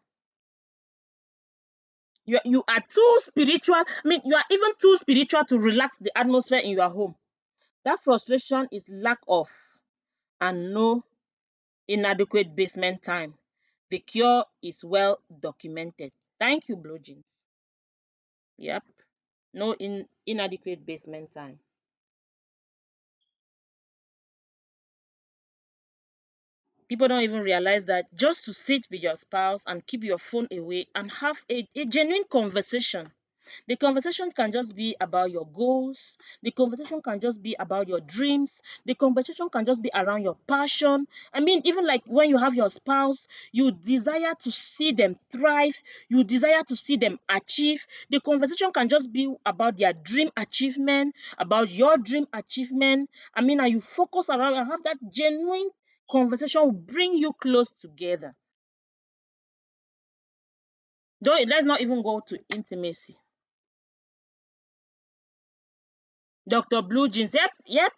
[SPEAKER 1] You are too spiritual. You are even too spiritual to relax the atmosphere in your home. That frustration is lack of and no inadequate basement time. The cure is well documented. Thank you, Blue Jeans. Yep. No inadequate basement time. People don't even realize that just to sit with your spouse and keep your phone away and have a genuine conversation. The conversation can just be about your goals. The conversation can just be about your dreams. The conversation can just be around your passion. I mean, even like when you have your spouse, you desire to see them thrive, you desire to see them achieve. The conversation can just be about their dream achievement, about your dream achievement. I mean, and you focus around and have that genuine conversation will bring you close together. Don't let's not even go to intimacy. Dr. Blue Jeans. Yep, yep.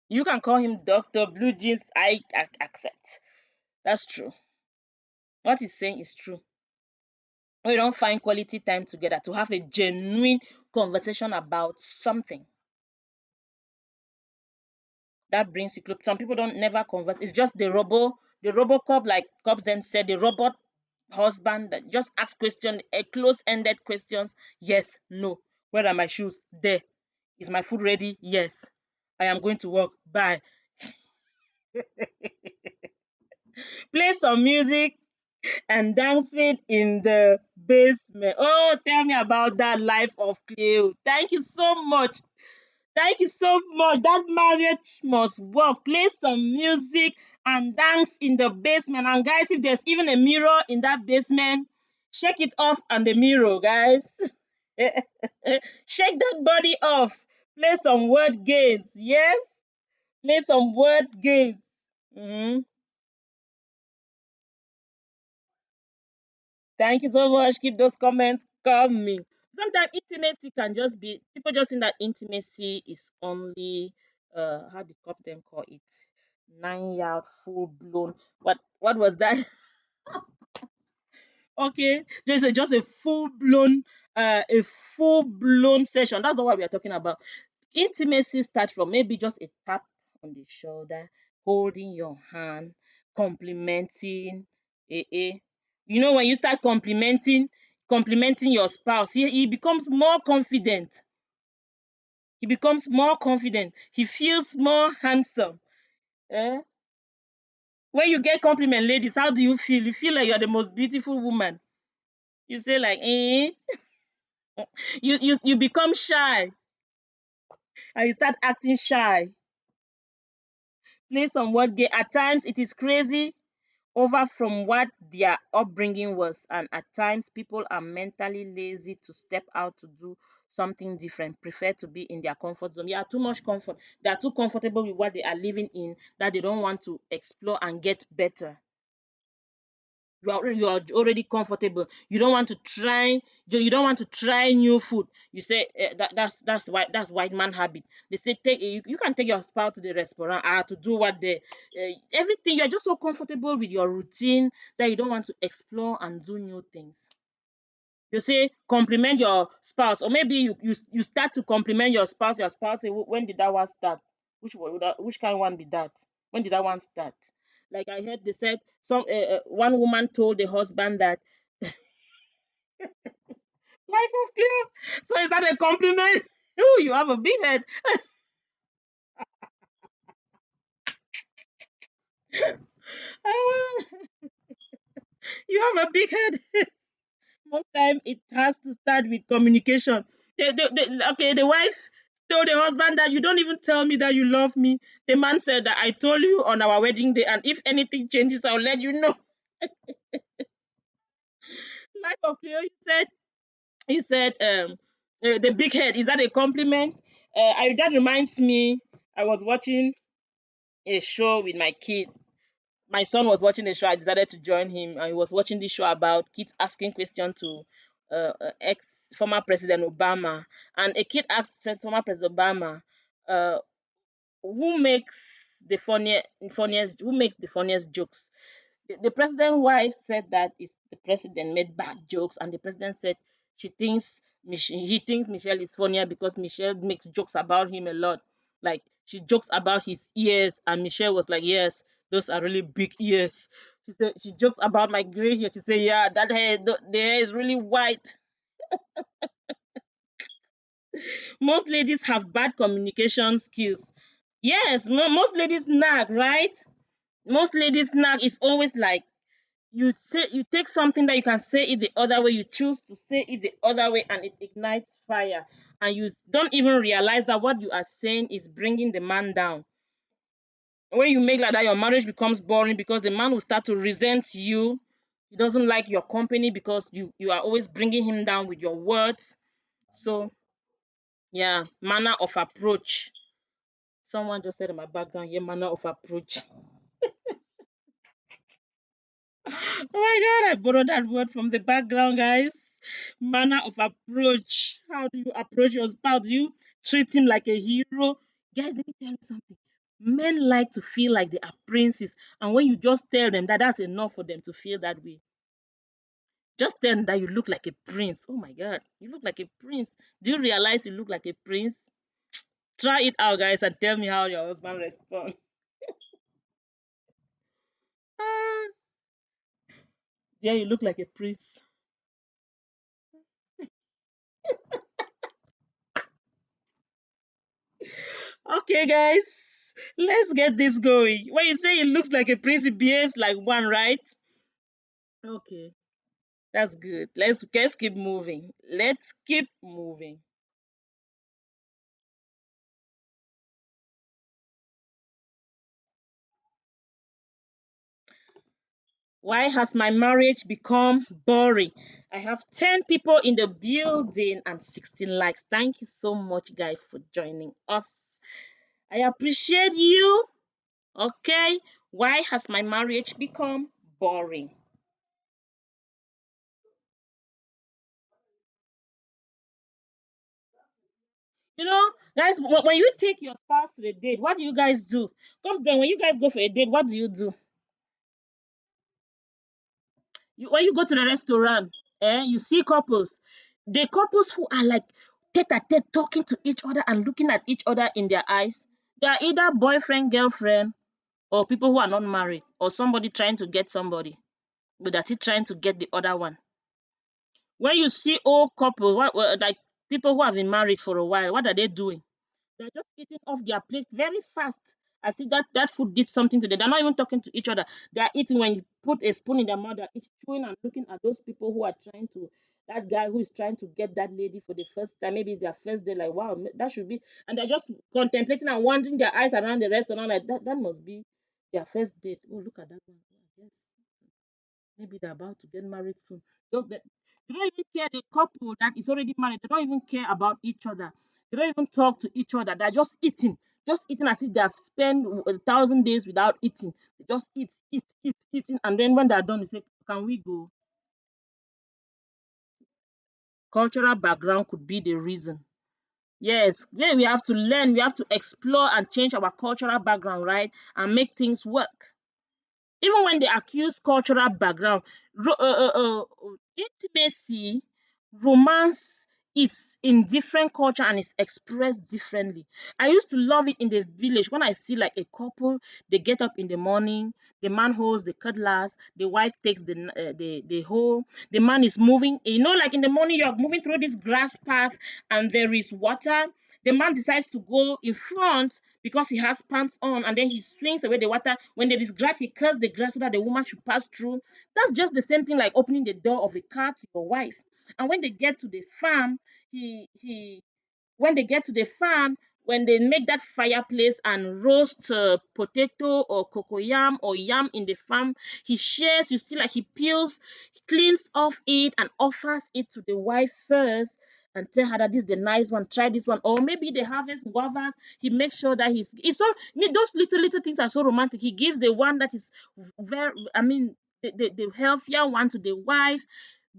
[SPEAKER 1] You can call him Dr. Blue Jeans. I accept. That's true. What he's saying is true. We don't find quality time together to have a genuine conversation about something that brings you close. Some people don't never converse. It's just the robocop, like cops then said, the robot husband that just asks question, a close-ended questions. Yes, no. Where are my shoes? There. Is my food ready? Yes. I am going to work. Bye. Play some music and dancing in the basement. Oh, tell me about that life of Cleo. Thank you so much. Thank you so much. That marriage must work. Play some music and dance in the basement. And guys, if there's even a mirror in that basement, shake it off on the mirror, guys. Shake that body off. Play some word games. Yes, play some word games. Mhm. Thank you so much. Keep those comments coming. Sometimes intimacy can just be people just think that intimacy is only how the cop them call it 9 yard full blown. What was that? Okay, just a full blown session. That's not what we are talking about. Intimacy starts from maybe just a tap on the shoulder, holding your hand, complimenting. You know, when you start complimenting your spouse, he becomes more confident. He becomes more confident. He feels more handsome. Eh? When you get compliment, ladies, how do you feel? You feel like you're the most beautiful woman. You say like, eh? You become shy and you start acting shy. Play some word game. At times it is crazy over from what their upbringing was, and at times people are mentally lazy to step out to do something different, prefer to be in their comfort zone. Yeah, too much comfort. They are too comfortable with what they are living in that they don't want to explore and get better. You are already comfortable. You don't want to try new food. You say that's white man habit. They say you can take your spouse to the restaurant to do what they everything. You're just so comfortable with your routine that you don't want to explore and do new things. You say compliment your spouse, or maybe you start to compliment your spouse. Your spouse say, when did that one start? Which kind one be that? When did that one start? Like I heard they said one woman told the husband that life of Cleo. So is that a compliment? Oh, you have a big head. Ah, you have a big head. Most time it has to start with communication. Okay, the wife told the husband that you don't even tell me that you love me. The man said that I told you on our wedding day, and if anything changes, I'll let you know. Life of Cleo, he said, the big head, is that a compliment? That reminds me, I was watching a show with my kid. My son was watching the show. I decided to join him, and he was watching this show about kids asking questions to ex former President Obama. And a kid asked former President Obama, uh, who makes the funniest jokes. The president wife said that is the president made bad jokes, and the president said he thinks Michelle is funnier because Michelle makes jokes about him a lot. Like she jokes about his ears, and Michelle was like, "Yes, those are really big ears." She said she jokes about my gray hair. She said, "Yeah, that hair, the hair is really white." Most ladies have bad communication skills. Yes, most ladies nag, right? Most ladies nag. It's always like You take something that you can say it the other way, you choose to say it the other way, and it ignites fire, and you don't even realize that what you are saying is bringing the man down. When you make like that, your marriage becomes boring because the man will start to resent you. He doesn't like your company because you are always bringing him down with your words. So yeah, manner of approach. Someone just said in my background, yeah, manner of approach. Oh my God, I borrowed that word from the background, guys. Manner of approach. How do you approach your spouse? Do you treat him like a hero? Guys, let me tell you something. Men like to feel like they are princes, and when you just tell them that, that's enough for them to feel that way. Just tell them that you look like a prince. Oh my God, you look like a prince. Do you realize you look like a prince? Try it out, guys, and tell me how your husband responds. Ah, yeah, you look like a prince. Okay, guys, let's get this going. When you say it looks like a prince, it behaves like one, right? Okay, that's good. Let's keep moving. Let's keep moving. Why has my marriage become boring? I have 10 people in the building and 16 likes. Thank you so much, guys, for joining us. I appreciate you. Okay, why has my marriage become boring? You know, guys, when you take your spouse to a date, what do you guys do? Comes then, when you guys go for a date, what do you do? When you go to the restaurant, you see couples. The couples who are like tete a tete talking to each other and looking at each other in their eyes, they are either boyfriend, girlfriend, or people who are not married, or somebody trying to get somebody, but that's it trying to get the other one. When you see old couples, like people who have been married for a while, what are they doing? They're just eating off their plate very fast. As if that food did something to them. They're not even talking to each other. They're eating when you put a spoon in their mouth, they're eating, chewing and looking at those people who are trying to, that guy who is trying to get that lady for the first time. Maybe it's their first day, like, wow, that should be. And they're just contemplating and wandering their eyes around the restaurant, like, that must be their first date. Oh, look at that one. Yes. Maybe they're about to get married soon. Just that they don't even care. The couple that is already married, they don't even care about each other. They don't even talk to each other. They're just eating as if they have spent 1,000 days without eating. They just eating, and then when they're done, we say, "Can we go?" Cultural background could be the reason. Yes, yeah, we have to learn. We have to explore and change our cultural background, right, and make things work. Even when they accuse cultural background, intimacy, romance is in different culture and is expressed differently. I used to love it in the village when I see like a couple, they get up in the morning, the man holds the cutlass, the wife takes the hoe, the man is moving, like in the morning you're moving through this grass path and there is water. The man decides to go in front because he has pants on, and then he swings away the water. When there is grass, he cuts the grass so that the woman should pass through. That's just the same thing like opening the door of a car to your wife. And when they get to the farm, he when they get to the farm, when they make that fireplace and roast potato or cocoyam or yam in the farm, he shares. You see, like he peels, cleans off it and offers it to the wife first and tell her that this is the nice one, try this one. Or maybe they harvest guavas. He makes sure that it's so, those little things are so romantic. He gives the one that is very, I mean, the healthier one to the wife.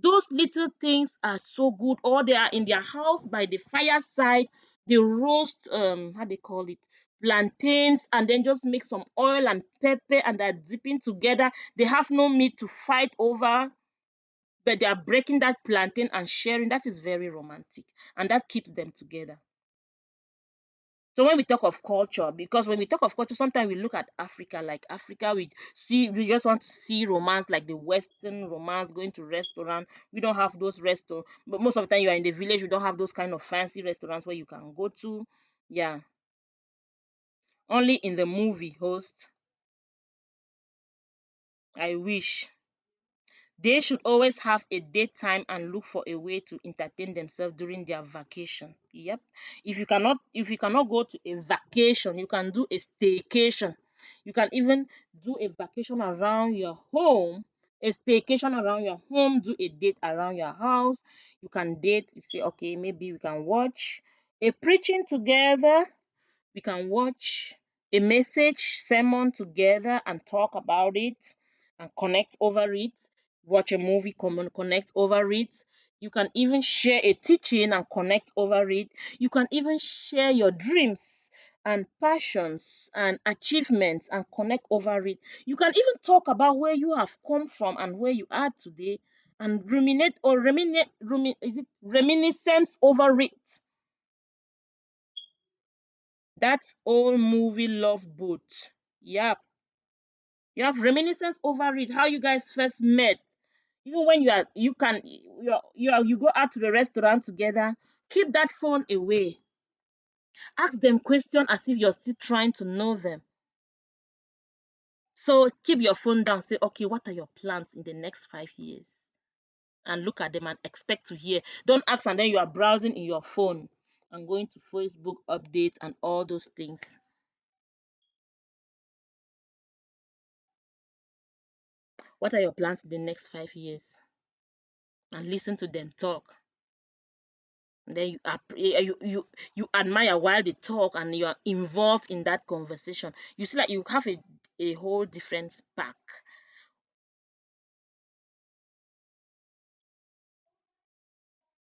[SPEAKER 1] Those little things are so good. Or they are in their house by the fireside, they roast, how they call it, plantains, and then just make some oil and pepper and they're dipping together. They have no meat to fight over, but they are breaking that plantain and sharing. That is very romantic, and that keeps them together. So when we talk of culture, because when we talk of culture, sometimes we look at Africa. Like Africa, we just want to see romance, like the Western romance, going to restaurant. We don't have those restaurants. But most of the time, you are in the village. We don't have those kind of fancy restaurants where you can go to. Yeah, only in the movie host. I wish. They should always have a daytime and look for a way to entertain themselves during their vacation. Yep. If you cannot go to a vacation, you can do a staycation. You can even do a vacation around your home, a staycation around your home, do a date around your house. You can date, you say, okay, maybe we can watch a preaching together, we can watch a message sermon together and talk about it and connect over it. Watch a movie, connect over it. You can even share a teaching and connect over it. You can even share your dreams and passions and achievements and connect over it. You can even talk about where you have come from and where you are today and ruminate or is it reminiscence over it. That's old movie Love Boat. Yep. You have reminiscence over it, how you guys first met. Even when you go out to the restaurant together, keep that phone away. Ask them question as if you're still trying to know them. So keep your phone down. Say, okay, what are your plans in the next 5 years? And look at them and expect to hear. Don't ask and then you are browsing in your phone and going to Facebook updates and all those things. What are your plans in the next 5 years? And listen to them talk. And then you admire while they talk and you are involved in that conversation. You see, like you have a whole different spark.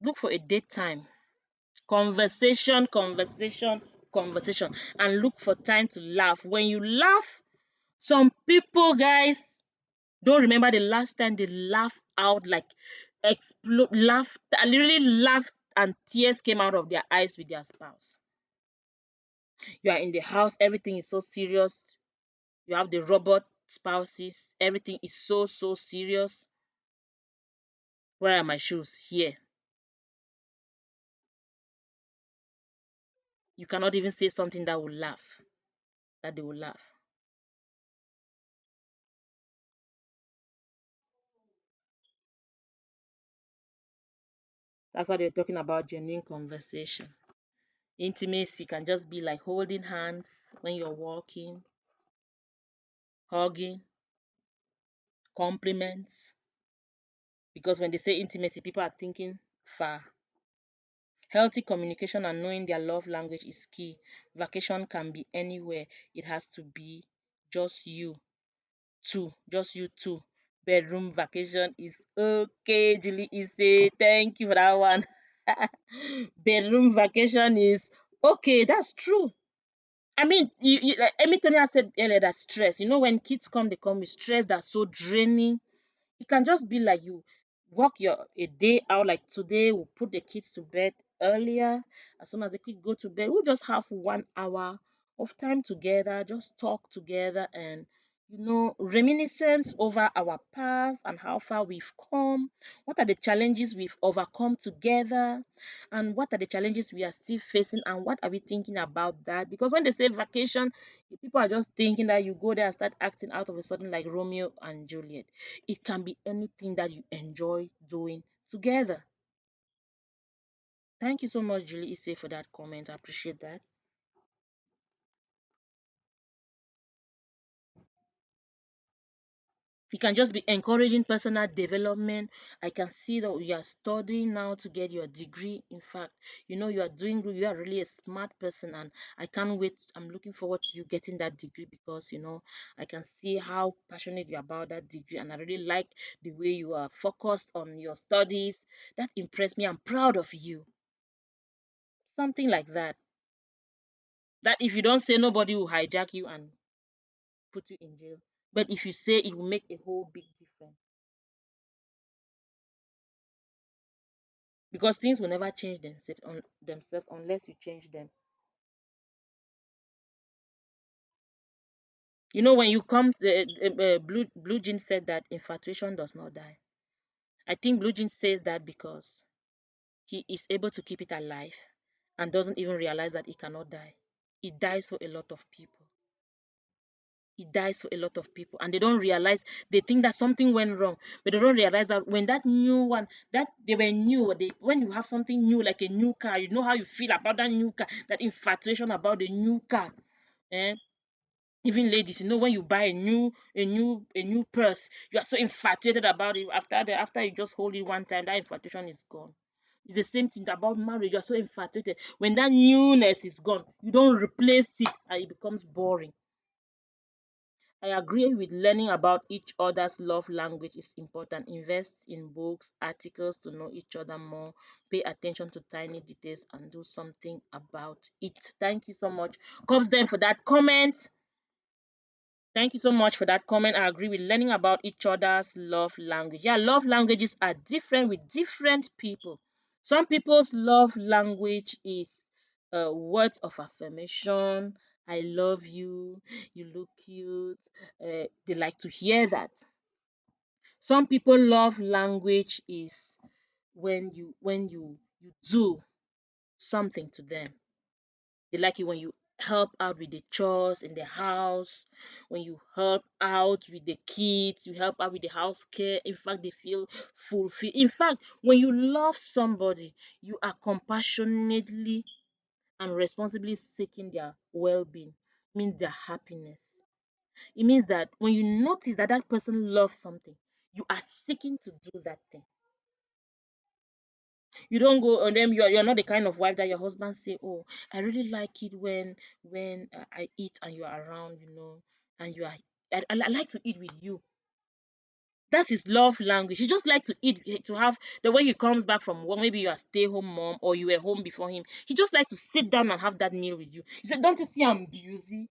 [SPEAKER 1] Look for a date time. Conversation, and look for time to laugh. When you laugh, some people, guys, don't remember the last time they laughed out, like explode, laughed, literally laughed, and tears came out of their eyes with their spouse. You are in the house, everything is so serious. You have the robot spouses, everything is so serious. Where are my shoes? Here. You cannot even say something that will laugh, that they will laugh. That's why they're talking about genuine conversation. Intimacy can just be like holding hands when you're walking, hugging, compliments. Because when they say intimacy, people are thinking far. Healthy communication and knowing their love language is key. Vacation can be anywhere. It has to be just you two. Just you two. Bedroom vacation is okay. Julie is say thank you for that one. Bedroom vacation is okay. That's true. I mean, like Amy Tonya said earlier that stress. You know, when kids come, they come with stress that's so draining. It can just be like you work your a day out, like today we'll put the kids to bed earlier. As soon as the kids go to bed, we'll just have 1 hour of time together, just talk together and reminiscence over our past and how far we've come. What are the challenges we've overcome together? And what are the challenges we are still facing? And what are we thinking about that? Because when they say vacation, people are just thinking that you go there and start acting out of a sudden like Romeo and Juliet. It can be anything that you enjoy doing together. Thank you so much, Julie Isse, for that comment. I appreciate that. You can just be encouraging personal development. I can see that you are studying now to get your degree. In fact, you are doing good. You are really a smart person, and I can't wait. I'm looking forward to you getting that degree because I can see how passionate you are about that degree, and I really like the way you are focused on your studies. That impressed me. I'm proud of you. Something like that. That if you don't say, nobody will hijack you and put you in jail. But if you say, it will make a whole big difference. Because things will never change themselves unless you change them. When you come, Blue Jean said that infatuation does not die. I think Blue Jean says that because he is able to keep it alive and doesn't even realize that it cannot die. It dies for a lot of people. it dies for a lot of people, and they don't realize. They think that something went wrong, but they don't realize that when that new one, that they were new, when you have something new like a new car, you know how you feel about that new car, that infatuation about the new car. eh? Even ladies, when you buy a new purse, you are so infatuated about it. After you just hold it one time, that infatuation is gone. It's the same thing about marriage. You are so infatuated. When that newness is gone, you don't replace it, and it becomes boring. I agree with learning about each other's love language is important. Invest in books, articles to know each other more. Pay attention to tiny details and do something about it. Thank you so much, Comes then, for that comment. Thank you so much for that comment. I agree with learning about each other's love language. Yeah, love languages are different with different people. Some people's love language is words of affirmation. I love you. You look cute. They like to hear that. Some people love language is when you do something to them. They like it when you help out with the chores in the house, when you help out with the kids, you help out with the house care. In fact, they feel fulfilled. In fact, when you love somebody, you are compassionately and responsibly seeking their well-being, means their happiness. It means that when you notice that that person loves something, you are seeking to do that thing. You don't go on them. You're not the kind of wife that your husband say, "Oh, I really like it when I eat and you're around, and you are. I like to eat with you." That's his love language. He just like to eat, to have the way he comes back from work. Maybe you are stay home mom or you were home before him. He just like to sit down and have that meal with you. He said, "Don't you see I'm busy?"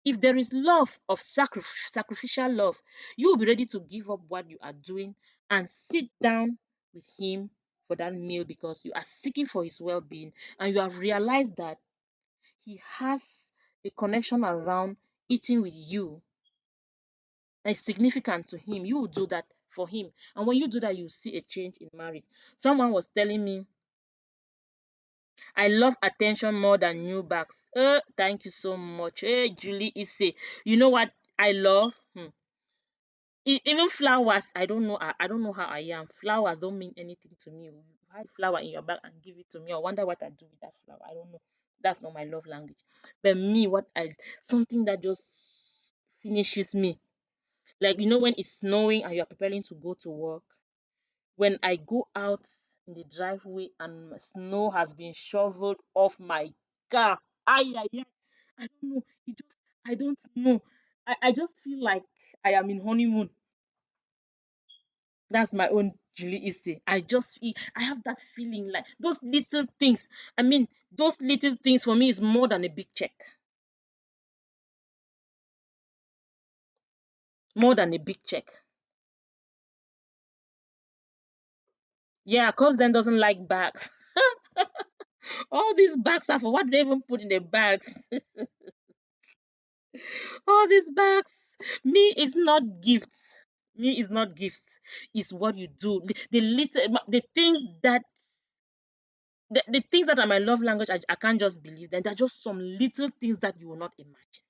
[SPEAKER 1] If there is love of sacrificial love, you will be ready to give up what you are doing and sit down with him for that meal, because you are seeking for his well-being, and you have realized that he has a connection around eating with you that is significant to him. You will do that for him, and when you do that, you see a change in marriage. Someone was telling me, "I love attention more than new bags." Thank you so much. Hey, Julie Isse. You know what I love? Even flowers. I don't know how I am. Flowers don't mean anything to me. You hide flower in your bag and give it to me. I wonder what I do with that flower. I don't know. That's not my love language. But me, what I something that just finishes me. Like, when it's snowing and you're preparing to go to work. When I go out in the driveway and snow has been shoveled off my car. Ay, ay, ay. I don't know. I don't know. I just feel like I am in honeymoon. That's my own Julie Isse. I have that feeling, like those little things. I mean, those little things for me is more than a big check. More than a big check. Yeah, Cubs then doesn't like bags. All these bags are for what do they even put in the bags? All these bags. Me is not gifts. Me is not gifts. It's what you do. The things that are my love language, I can't just believe them. They're just some little things that you will not imagine.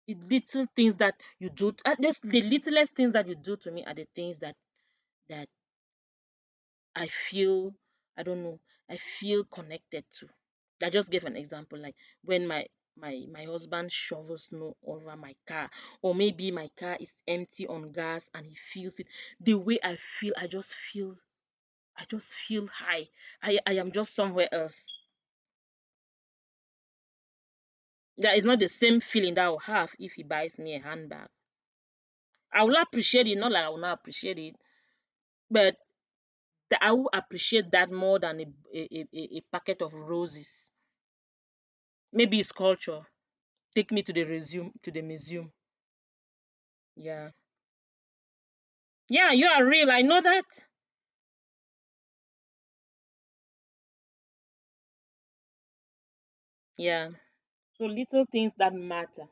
[SPEAKER 1] The little things that you do, just the littlest things that you do to me are the things that I feel, I don't know, I feel connected to. I just gave an example, like when my husband shovels snow over my car, or maybe my car is empty on gas and he feels it. The way I just feel high. I am just somewhere else. That is not the same feeling that I will have if he buys me a handbag. I will appreciate it, not like I will not appreciate it, but I will appreciate that more than a packet of roses. Maybe it's culture. Take me to the museum. Yeah. Yeah, you are real. I know that. Yeah. So little things that matter.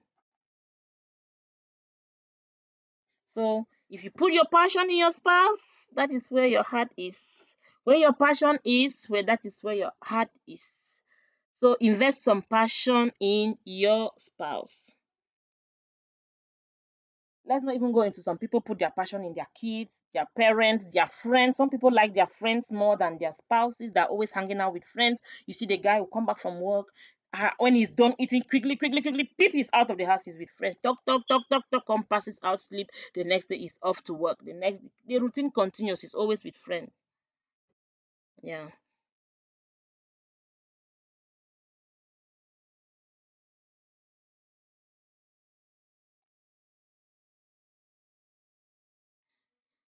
[SPEAKER 1] So if you put your passion in your spouse, that is where your heart is. Where your passion is, where that is where your heart is. So invest some passion in your spouse. Let's not even go into, some people put their passion in their kids, their parents, their friends. Some people like their friends more than their spouses. They're always hanging out with friends. You see the guy who come back from work, when he's done eating, quickly, quickly, quickly, peep, he's out of the house. He's with friends. Talk, talk, talk, talk, talk. Come, passes out, sleep. The next day he's off to work. The routine continues. He's always with friends. Yeah.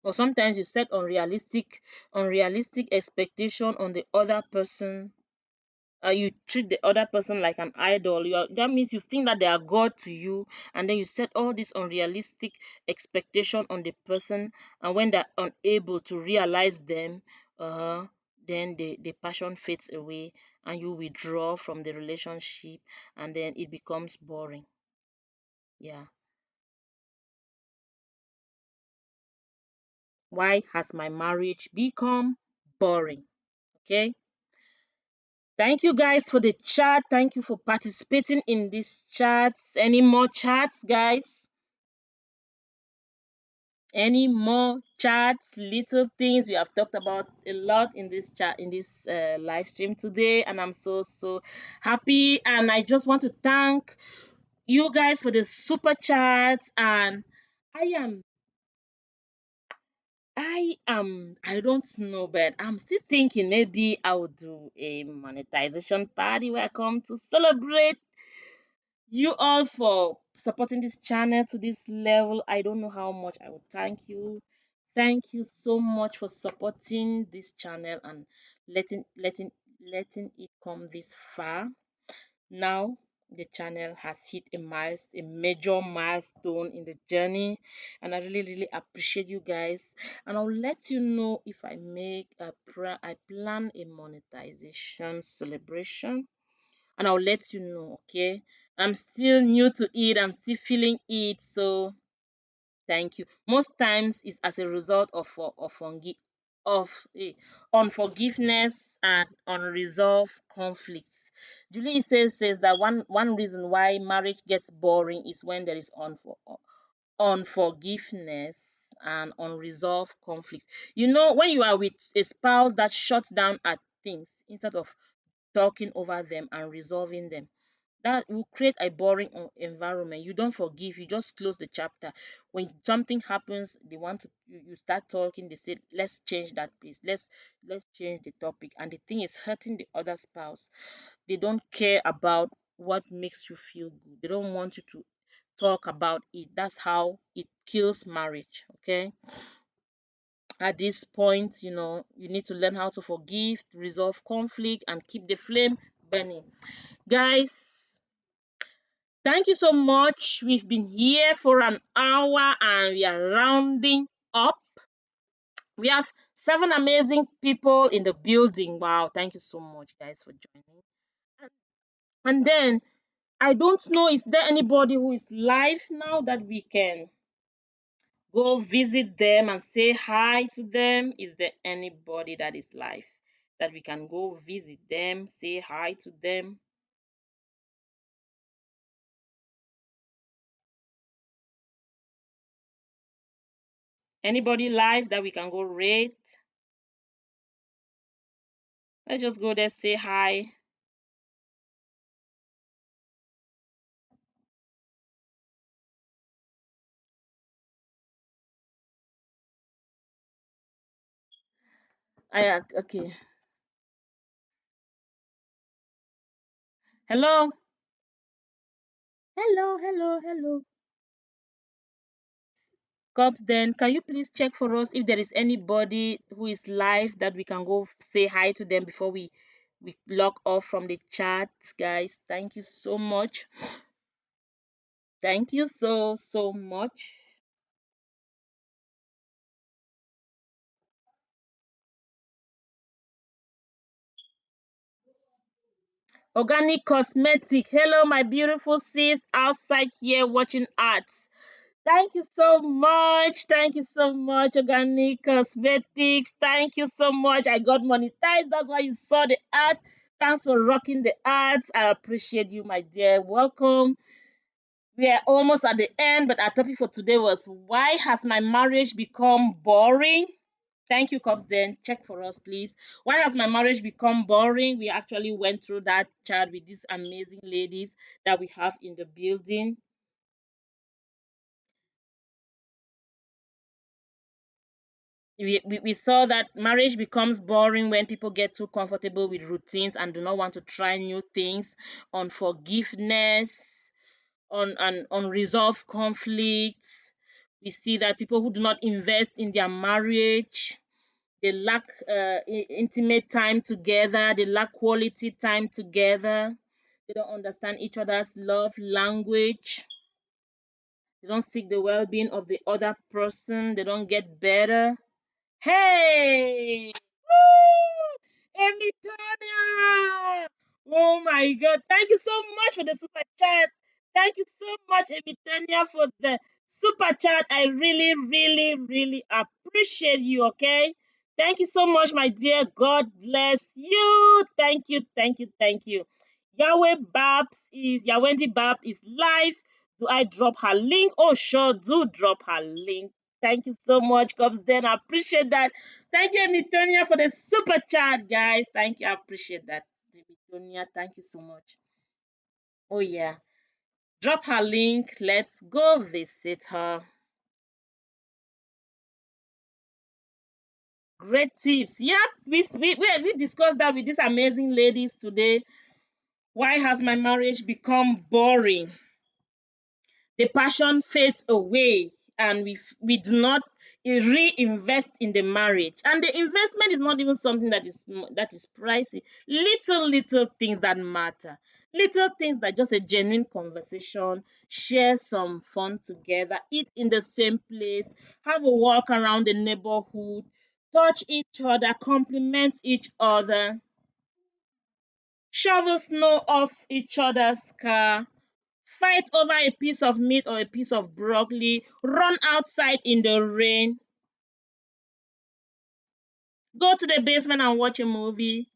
[SPEAKER 1] Or sometimes you set unrealistic expectation on the other person. You treat the other person like an idol. That means you think that they are God to you, and then you set all this unrealistic expectation on the person, and when they're unable to realize them, then the passion fades away, and you withdraw from the relationship, and then it becomes boring. Yeah. Why has my marriage become boring? Okay. Thank you guys for the chat. Thank you for participating in this chat. Any more chats, guys? Any more chats, little things? We have talked about a lot in this chat, in this live stream today, and I'm so happy. And I just want to thank you guys for the super chats. And I am, I don't know, but I'm still thinking maybe I will do a monetization party where I come to celebrate you all for supporting this channel to this level. I don't know how much I would thank you. Thank you so much for supporting this channel and letting it come this far. Now the channel has hit a major milestone in the journey, and I really appreciate you guys. And I'll let you know if I plan a monetization celebration, and I'll let you know, okay? I'm still new to it, I'm still feeling it, so thank you. Most times it's as a result of unforgiveness and unresolved conflicts. Julie says that one reason why marriage gets boring is when there is unforgiveness and unresolved conflicts. You know, when you are with a spouse that shuts down at things instead of talking over them and resolving them, that will create a boring environment. You don't forgive, you just close the chapter. When something happens, they want to you start talking, they say, let's change that piece, let's change the topic, and the thing is hurting the other spouse. They don't care about what makes you feel good. They don't want you to talk about it. That's how it kills marriage. Okay, at this point, you need to learn how to forgive, resolve conflict, and keep the flame burning. Guys, thank you so much. We've been here for an hour and we are rounding up. We have 7 amazing people in the building. Wow, thank you so much, guys, for joining. And then, I don't know, is there anybody who is live now that we can go visit them and say hi to them? Is there anybody that is live that we can go visit them, say hi to them? Anybody live that we can go rate? Let's just go there, say hi. Okay. Hello. Hello, hello, hello. Cops, then can you please check for us if there is anybody who is live that we can go say hi to them before we log off from the chat, guys? Thank you so much. Thank you so much. Organic cosmetic. Hello, my beautiful sis outside here watching arts. Thank you so much. Thank you so much, Organic Cosmetics. Thank you so much. I got monetized. That's why you saw the ad. Thanks for rocking the ads. I appreciate you, my dear. Welcome. We are almost at the end, but our topic for today was, why has my marriage become boring? Thank you, Cops. Then check for us, please. Why has my marriage become boring? We actually went through that chat with these amazing ladies that we have in the building. We saw that marriage becomes boring when people get too comfortable with routines and do not want to try new things, on forgiveness, on unresolved conflicts. We see that people who do not invest in their marriage, they lack intimate time together, they lack quality time together, they don't understand each other's love language, they don't seek the well-being of the other person, they don't get better. Hey! Woo! Amy Tonya! Oh my God. Thank you so much for the super chat. Thank you so much, Amy Tonya, for the super chat. I really, really, really appreciate you, okay? Thank you so much, my dear. God bless you. Thank you, thank you, thank you. Yawendi Babs is live. Do I drop her link? Oh, sure, do drop her link. Thank you so much, Cops. Then I appreciate that. Thank you, Mitonia, for the super chat, guys. Thank you. I appreciate that. Mitonia, thank you so much. Oh, yeah. Drop her link. Let's go visit her. Great tips. Yep. We discussed that with these amazing ladies today. Why has my marriage become boring? The passion fades away, and we do not reinvest in the marriage, and the investment is not even something that is pricey. Little things that matter, little things like just a genuine conversation, share some fun together, eat in the same place, have a walk around the neighborhood, touch each other, compliment each other, shovel snow off each other's car, fight over a piece of meat or a piece of broccoli, run outside in the rain, go to the basement and watch a movie.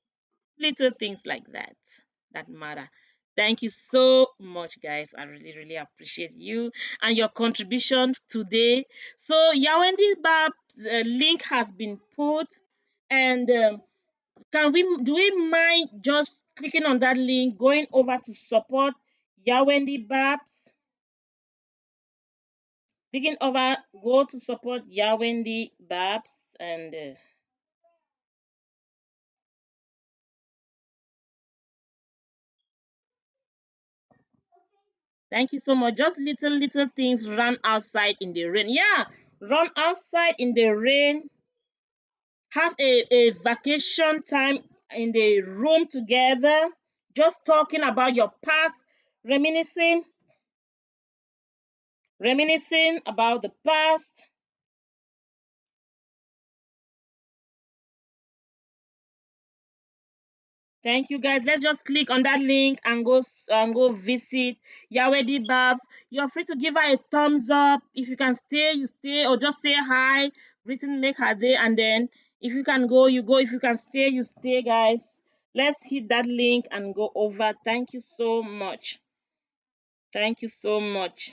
[SPEAKER 1] Little things like that matter. Thank you so much, guys. I really, really appreciate you and your contribution today. So, Yawendi Bab's link has been put, and do we mind just clicking on that link, going over to support Yawendi Babs? Taking over, go to support Yawendi Babs, and thank you so much. Just little things, run outside in the rain. Yeah, run outside in the rain. Have a vacation time in the room together. Just talking about your past, reminiscing, reminiscing about the past. Thank you, guys. Let's just click on that link and go visit Yawedi Babs. You're free to give her a thumbs up. If you can stay, you stay, or just say hi. Written make her day, and then if you can go, you go. If you can stay, you stay, guys. Let's hit that link and go over. Thank you so much. Thank you so much.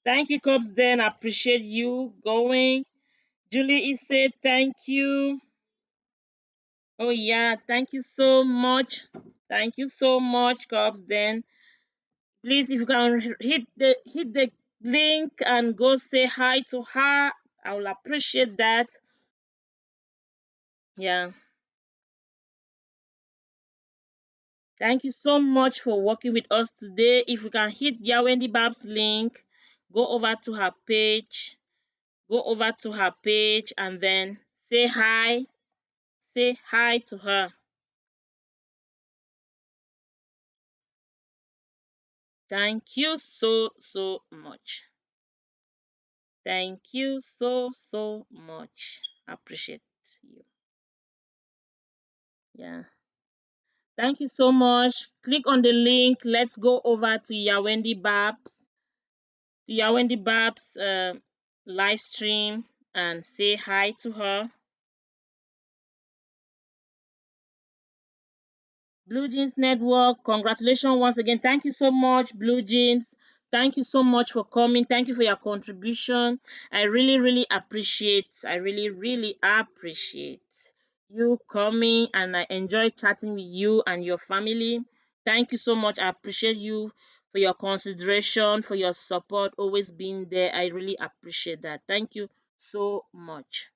[SPEAKER 1] Thank you, Cops. Then I appreciate you going. Julie is said thank you. Oh yeah, thank you so much. Thank you so much, Cops. Then please, if you can hit the link and go say hi to her, I will appreciate that. Yeah. Thank you so much for working with us today. If you can hit Yawendi Babs link, go over to her page. Go over to her page and then say hi. Say hi to her. Thank you so much. Thank you so much. Appreciate you. Yeah. Thank you so much. Click on the link. Let's go over to Yawendi Babs live stream and say hi to her. Blue Jeans Network, congratulations once again. Thank you so much, Blue Jeans. Thank you so much for coming. Thank you for your contribution. I really, really appreciate. I really, really appreciate you coming, and I enjoy chatting with you and your family. Thank you so much. I appreciate you for your consideration, for your support, always being there. I really appreciate that. Thank you so much.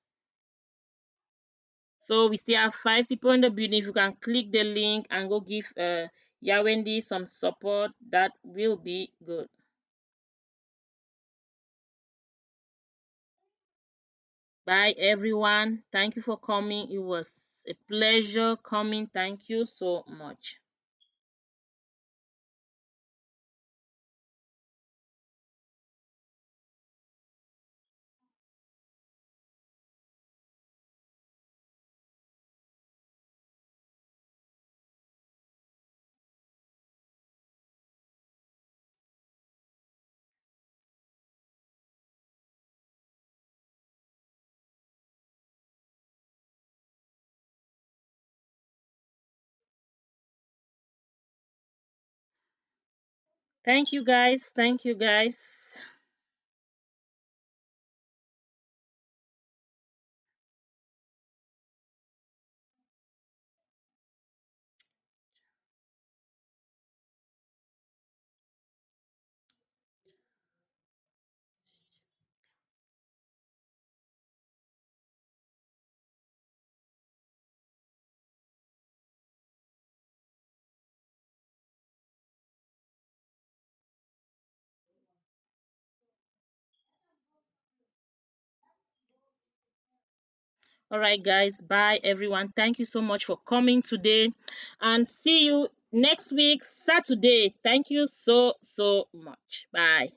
[SPEAKER 1] So we still have 5 people in the building. If you can click the link and go give Yawendi some support, that will be good. Bye, everyone. Thank you for coming. It was a pleasure coming. Thank you so much. Thank you, guys. Thank you, guys. All right, guys. Bye, everyone. Thank you so much for coming today. And see you next week, Saturday. Thank you so, so much. Bye.